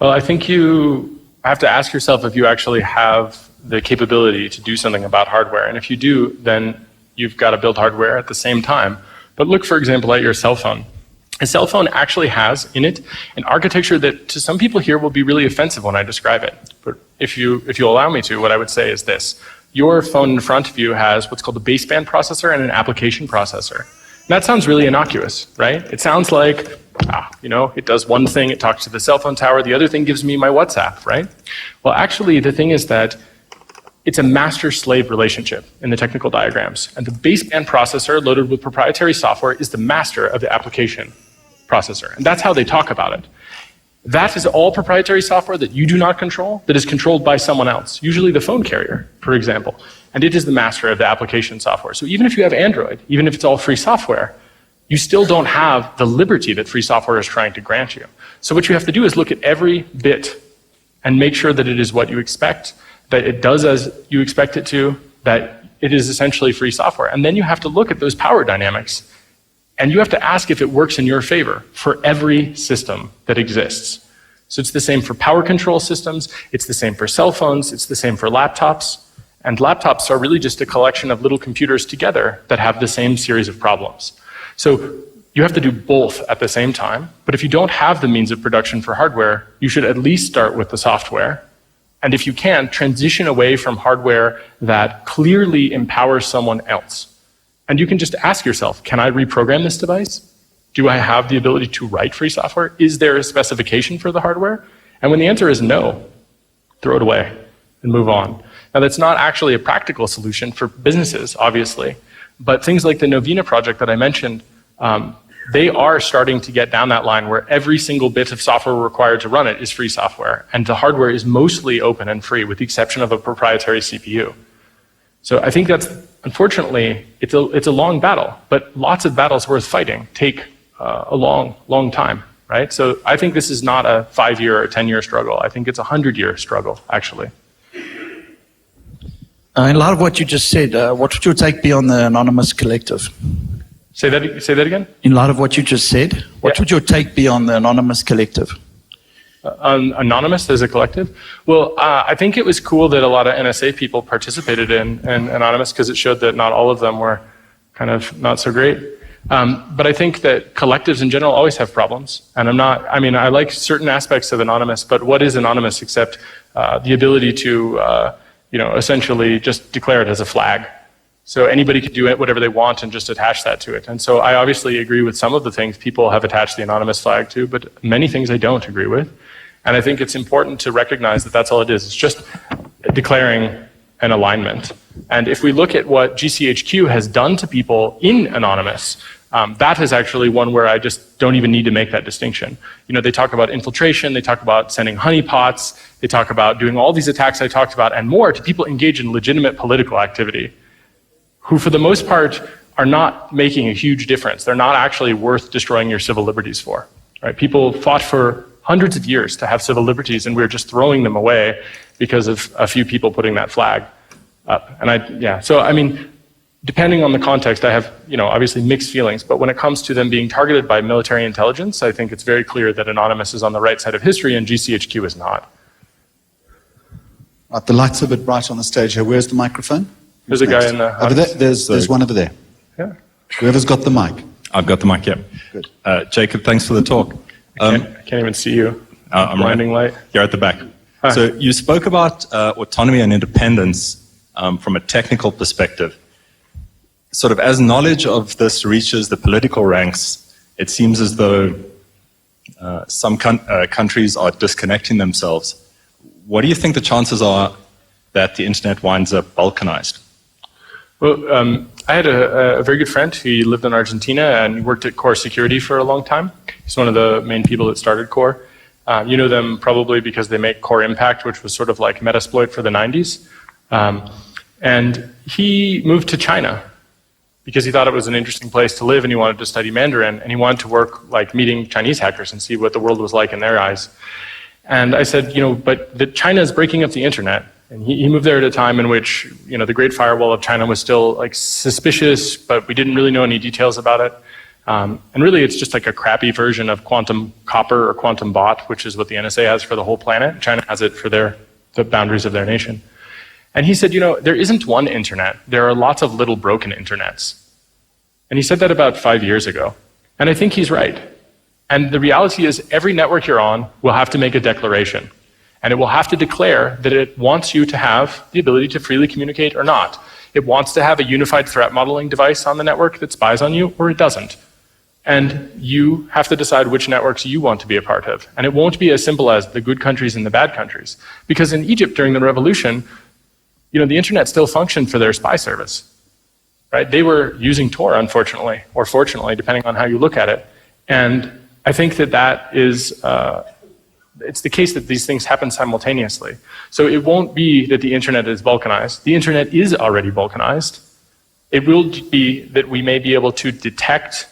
Well, I think you have to ask yourself if you actually have the capability to do something about hardware. And if you do, then you've got to build hardware at the same time. But look, for example, at your cell phone. A cell phone actually has in it an architecture that to some people here will be really offensive when I describe it. But if you'll allow me to, what I would say is this. Your phone in front of you has what's called a baseband processor and an application processor. And that sounds really innocuous, right? It sounds like, it does one thing, it talks to the cell phone tower, the other thing gives me my WhatsApp, right? Well, actually, the thing is that it's a master-slave relationship in the technical diagrams. And the baseband processor loaded with proprietary software is the master of the application processor. And that's how they talk about it. That is all proprietary software that you do not control, that is controlled by someone else, usually the phone carrier, for example. And it is the master of the application software. So even if you have Android, even if it's all free software, you still don't have the liberty that free software is trying to grant you. So what you have to do is look at every bit and make sure that it is what you expect, that it does as you expect it to, that it is essentially free software. And then you have to look at those power dynamics. And you have to ask if it works in your favor for every system that exists. So it's the same for power control systems, it's the same for cell phones, it's the same for laptops. And laptops are really just a collection of little computers together that have the same series of problems. So you have to do both at the same time. But if you don't have the means of production for hardware, you should at least start with the software. And if you can, transition away from hardware that clearly empowers someone else. And you can just ask yourself, can I reprogram this device? Do I have the ability to write free software? Is there a specification for the hardware? And when the answer is no, throw it away and move on. Now, that's not actually a practical solution for businesses, obviously. But things like the Novena project that I mentioned, they are starting to get down that line where every single bit of software required to run it is free software. And the hardware is mostly open and free, with the exception of a proprietary CPU. So I think that's, unfortunately, it's a long battle, but lots of battles worth fighting take a long, long time, right? So I think this is not a 5-year or 10-year struggle. I think it's a 100-year struggle, actually. In light of what you just said, what would your take be on the anonymous collective? Say that again? In light of what you just said, what would your take be on the anonymous collective? Anonymous as a collective? Well, I think it was cool that a lot of NSA people participated in Anonymous because it showed that not all of them were kind of not so great. But I think that collectives in general always have problems. And I like certain aspects of Anonymous, but what is Anonymous except the ability to, essentially just declare it as a flag? So anybody can do it, whatever they want, and just attach that to it. And so I obviously agree with some of the things people have attached the anonymous flag to, but many things I don't agree with. And I think it's important to recognize that that's all it is. It's just declaring an alignment. And if we look at what GCHQ has done to people in Anonymous, that is actually one where I just don't even need to make that distinction. They talk about infiltration, they talk about sending honeypots, they talk about doing all these attacks I talked about and more to people engaged in legitimate political activity, who for the most part are not making a huge difference. They're not actually worth destroying your civil liberties for. Right? People fought for hundreds of years to have civil liberties, and we're just throwing them away because of a few people putting that flag up. And depending on the context, I have, obviously mixed feelings, but when it comes to them being targeted by military intelligence, I think it's very clear that Anonymous is on the right side of history and GCHQ is not. Right, the light's a bit bright on the stage here. Where's the microphone? There's a guy in the over there. There's one over there. Yeah. Whoever's got the mic. I've got the mic, yeah. Good. Jacob, thanks for the talk. I can't even see you. I'm Blinding light. You're at the back. Hi. So you spoke about autonomy and independence from a technical perspective. Sort of as knowledge of this reaches the political ranks, it seems as though some countries are disconnecting themselves. What do you think the chances are that the internet winds up balkanized? Well, I had a very good friend who lived in Argentina and worked at Core Security for a long time. He's one of the main people that started Core. You know them probably because they make Core Impact, which was sort of like Metasploit for the 90s. And he moved to China because he thought it was an interesting place to live and he wanted to study Mandarin and he wanted to work like meeting Chinese hackers and see what the world was like in their eyes. And I said, but China is breaking up the internet. And he moved there at a time in which, the Great Firewall of China was still like suspicious, but we didn't really know any details about it. And really it's just like a crappy version of quantum copper or quantum bot, which is what the NSA has for the whole planet. China has it for the boundaries of their nation. And he said, there isn't one internet. There are lots of little broken internets. And he said that about 5 years ago. And I think he's right. And the reality is every network you're on will have to make a declaration. And it will have to declare that it wants you to have the ability to freely communicate or not. It wants to have a unified threat modeling device on the network that spies on you, or it doesn't. And you have to decide which networks you want to be a part of. And it won't be as simple as the good countries and the bad countries. Because in Egypt during the revolution, the internet still functioned for their spy service. Right? They were using Tor, unfortunately, or fortunately, depending on how you look at it. And I think that is, it's the case that these things happen simultaneously. So it won't be that the internet is balkanized. The internet is already balkanized. It will be that we may be able to detect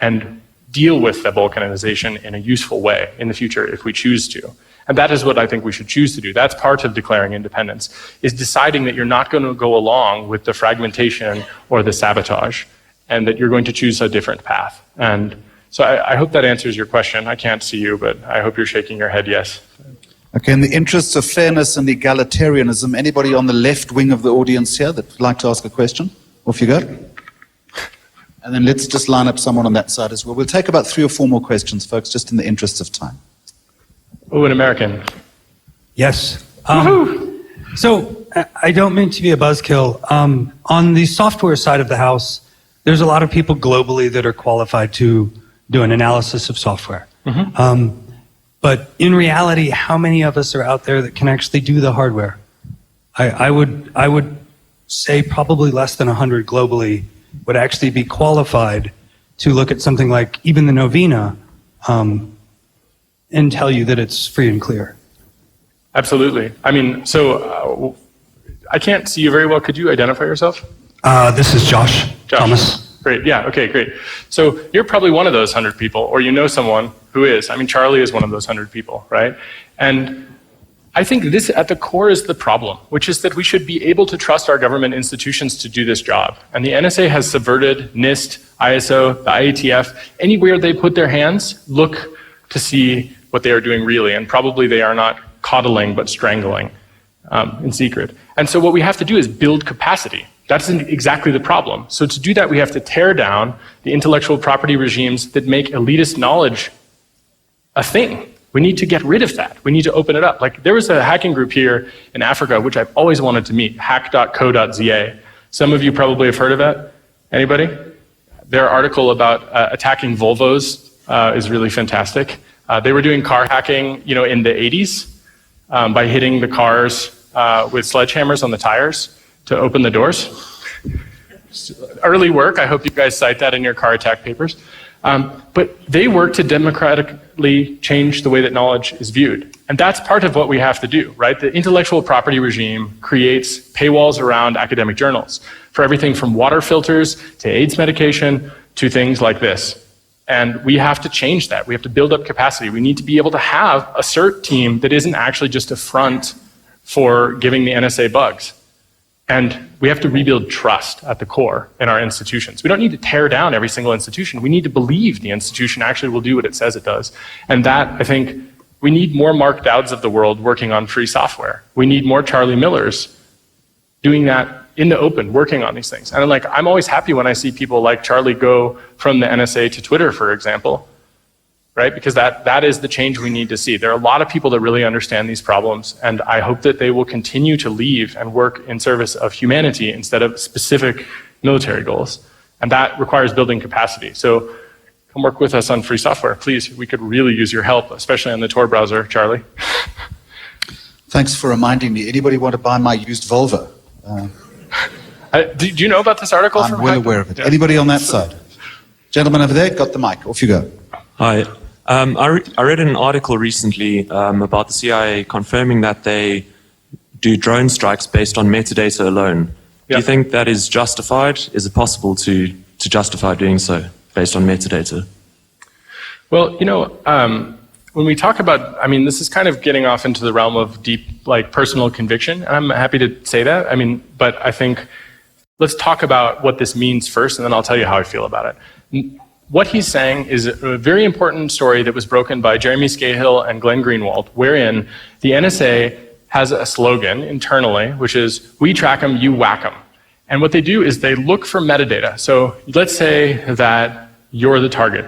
and deal with the balkanization in a useful way in the future if we choose to. And that is what I think we should choose to do. That's part of declaring independence, is deciding that you're not going to go along with the fragmentation or the sabotage, and that you're going to choose a different path. And so I hope that answers your question. I can't see you, but I hope you're shaking your head yes. Okay, in the interests of fairness and egalitarianism, anybody on the left wing of the audience here that would like to ask a question? Off you go. And then let's just line up someone on that side as well. We'll take about 3 or 4 more questions, folks, just in the interests of time. Oh, an American. Yes. So I don't mean to be a buzzkill. On the software side of the house, there's a lot of people globally that are qualified to do an analysis of software. But in reality, how many of us are out there that can actually do the hardware? I would say probably less than 100 globally would actually be qualified to look at something like even the Novena and tell you that it's free and clear. Absolutely. I mean, so I can't see you very well. Could you identify yourself? This is Josh Thomas. Great. Yeah. Okay. Great. So you're probably one of those 100 people, or you know someone who is. I mean, Charlie is one of those 100 people, right? And I think this, at the core, is the problem, which is that we should be able to trust our government institutions to do this job. And the NSA has subverted NIST, ISO, the ITF. Anywhere they put their hands, look to see what they are doing really. And probably they are not coddling, but strangling in secret. And so what we have to do is build capacity. That's exactly the problem. So to do that, we have to tear down the intellectual property regimes that make elitist knowledge a thing. We need to get rid of that. We need to open it up. Like, there was a hacking group here in Africa, which I've always wanted to meet, hack.co.za. Some of you probably have heard of it. Anybody? Their article about attacking Volvos is really fantastic. They were doing car hacking, in the 80s by hitting the cars with sledgehammers on the tires to open the doors. Early work. I hope you guys cite that in your car attack papers. But they work to democratically change the way that knowledge is viewed. And that's part of what we have to do, right? The intellectual property regime creates paywalls around academic journals for everything from water filters to AIDS medication to things like this. And we have to change that. We have to build up capacity. We need to be able to have a CERT team that isn't actually just a front for giving the NSA bugs. And we have to rebuild trust at the core in our institutions. We don't need to tear down every single institution. We need to believe the institution actually will do what it says it does. And that, I think, we need more Mark Dowds of the world working on free software. We need more Charlie Millers doing that in the open, working on these things. And I'm always happy when I see people like Charlie go from the NSA to Twitter, for example, right? Because that is the change we need to see. There are a lot of people that really understand these problems, and I hope that they will continue to leave and work in service of humanity instead of specific military goals. And that requires building capacity. So come work with us on free software, please. We could really use your help, especially on the Tor browser, Charlie. Thanks for reminding me. Anybody want to buy my used Volvo? Do you know about this article? I'm well aware of it. Anybody on that side? Gentleman over there, got the mic. Off you go. Hi. I read an article recently about the CIA confirming that they do drone strikes based on metadata alone. Do you think that is justified? Is it possible to justify doing so based on metadata? Well, when we talk about, this is kind of getting off into the realm of deep, personal conviction, and I'm happy to say that. But I think let's talk about what this means first, and then I'll tell you how I feel about it. What he's saying is a very important story that was broken by Jeremy Scahill and Glenn Greenwald, wherein the NSA has a slogan internally, which is, we track them, you whack them. And what they do is they look for metadata. So let's say that you're the target.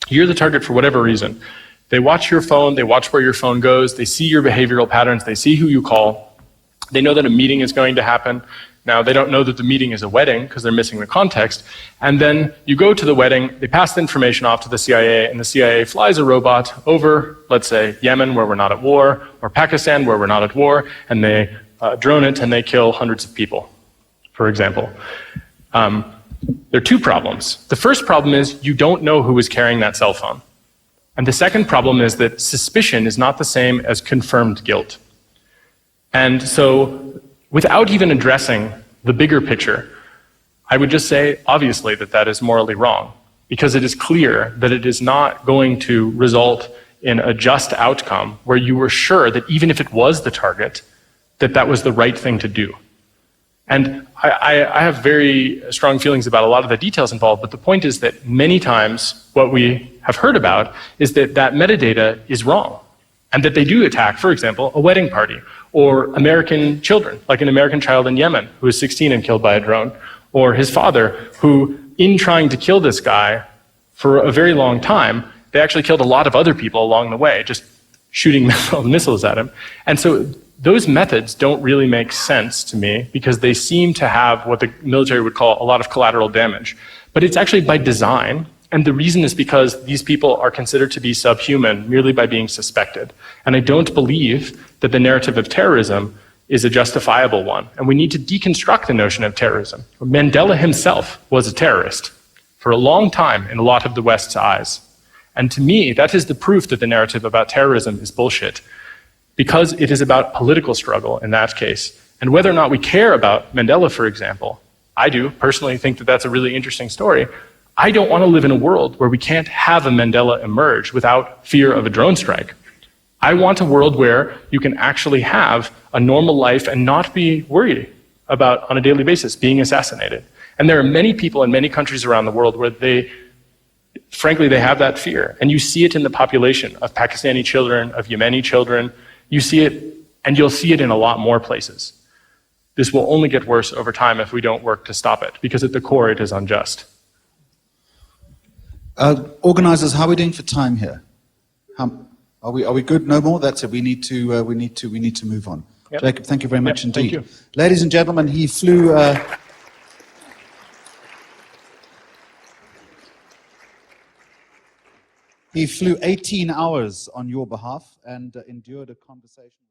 You're the target for whatever reason. They watch your phone, they watch where your phone goes, they see your behavioral patterns, they see who you call, they know that a meeting is going to happen. Now, they don't know that the meeting is a wedding because they're missing the context. And then you go to the wedding, they pass the information off to the CIA, and the CIA flies a robot over, let's say, Yemen, where we're not at war, or Pakistan, where we're not at war, and they drone it and they kill hundreds of people, for example. There are two problems. The first problem is you don't know who is carrying that cell phone. And the second problem is that suspicion is not the same as confirmed guilt. And so, without even addressing the bigger picture, I would just say, obviously, that is morally wrong, because it is clear that it is not going to result in a just outcome where you were sure that even if it was the target, that was the right thing to do. And I have very strong feelings about a lot of the details involved, but the point is that many times what we have heard about is that metadata is wrong, and that they do attack, for example, a wedding party, or American children, like an American child in Yemen who was 16 and killed by a drone, or his father who, in trying to kill this guy for a very long time, they actually killed a lot of other people along the way, just shooting missiles at him. And so those methods don't really make sense to me because they seem to have what the military would call a lot of collateral damage. But it's actually by design. And the reason is because these people are considered to be subhuman merely by being suspected. And I don't believe that the narrative of terrorism is a justifiable one. And we need to deconstruct the notion of terrorism. Mandela himself was a terrorist for a long time in a lot of the West's eyes. And to me, that is the proof that the narrative about terrorism is bullshit, because it is about political struggle in that case. And whether or not we care about Mandela, for example, I do personally think that that's a really interesting story. I don't want to live in a world where we can't have a Mandela emerge without fear of a drone strike. I want a world where you can actually have a normal life and not be worried about, on a daily basis, being assassinated. And there are many people in many countries around the world where frankly, they have that fear. And you see it in the population of Pakistani children, of Yemeni children. You see it, and you'll see it in a lot more places. This will only get worse over time if we don't work to stop it, because at the core it is unjust. Organizers, how are we doing for time here? Are we good? No more? That's it. We need to move on. Yep. Jacob, thank you very much indeed. Thank you. Ladies and gentlemen, he flew 18 hours on your behalf and endured a conversation.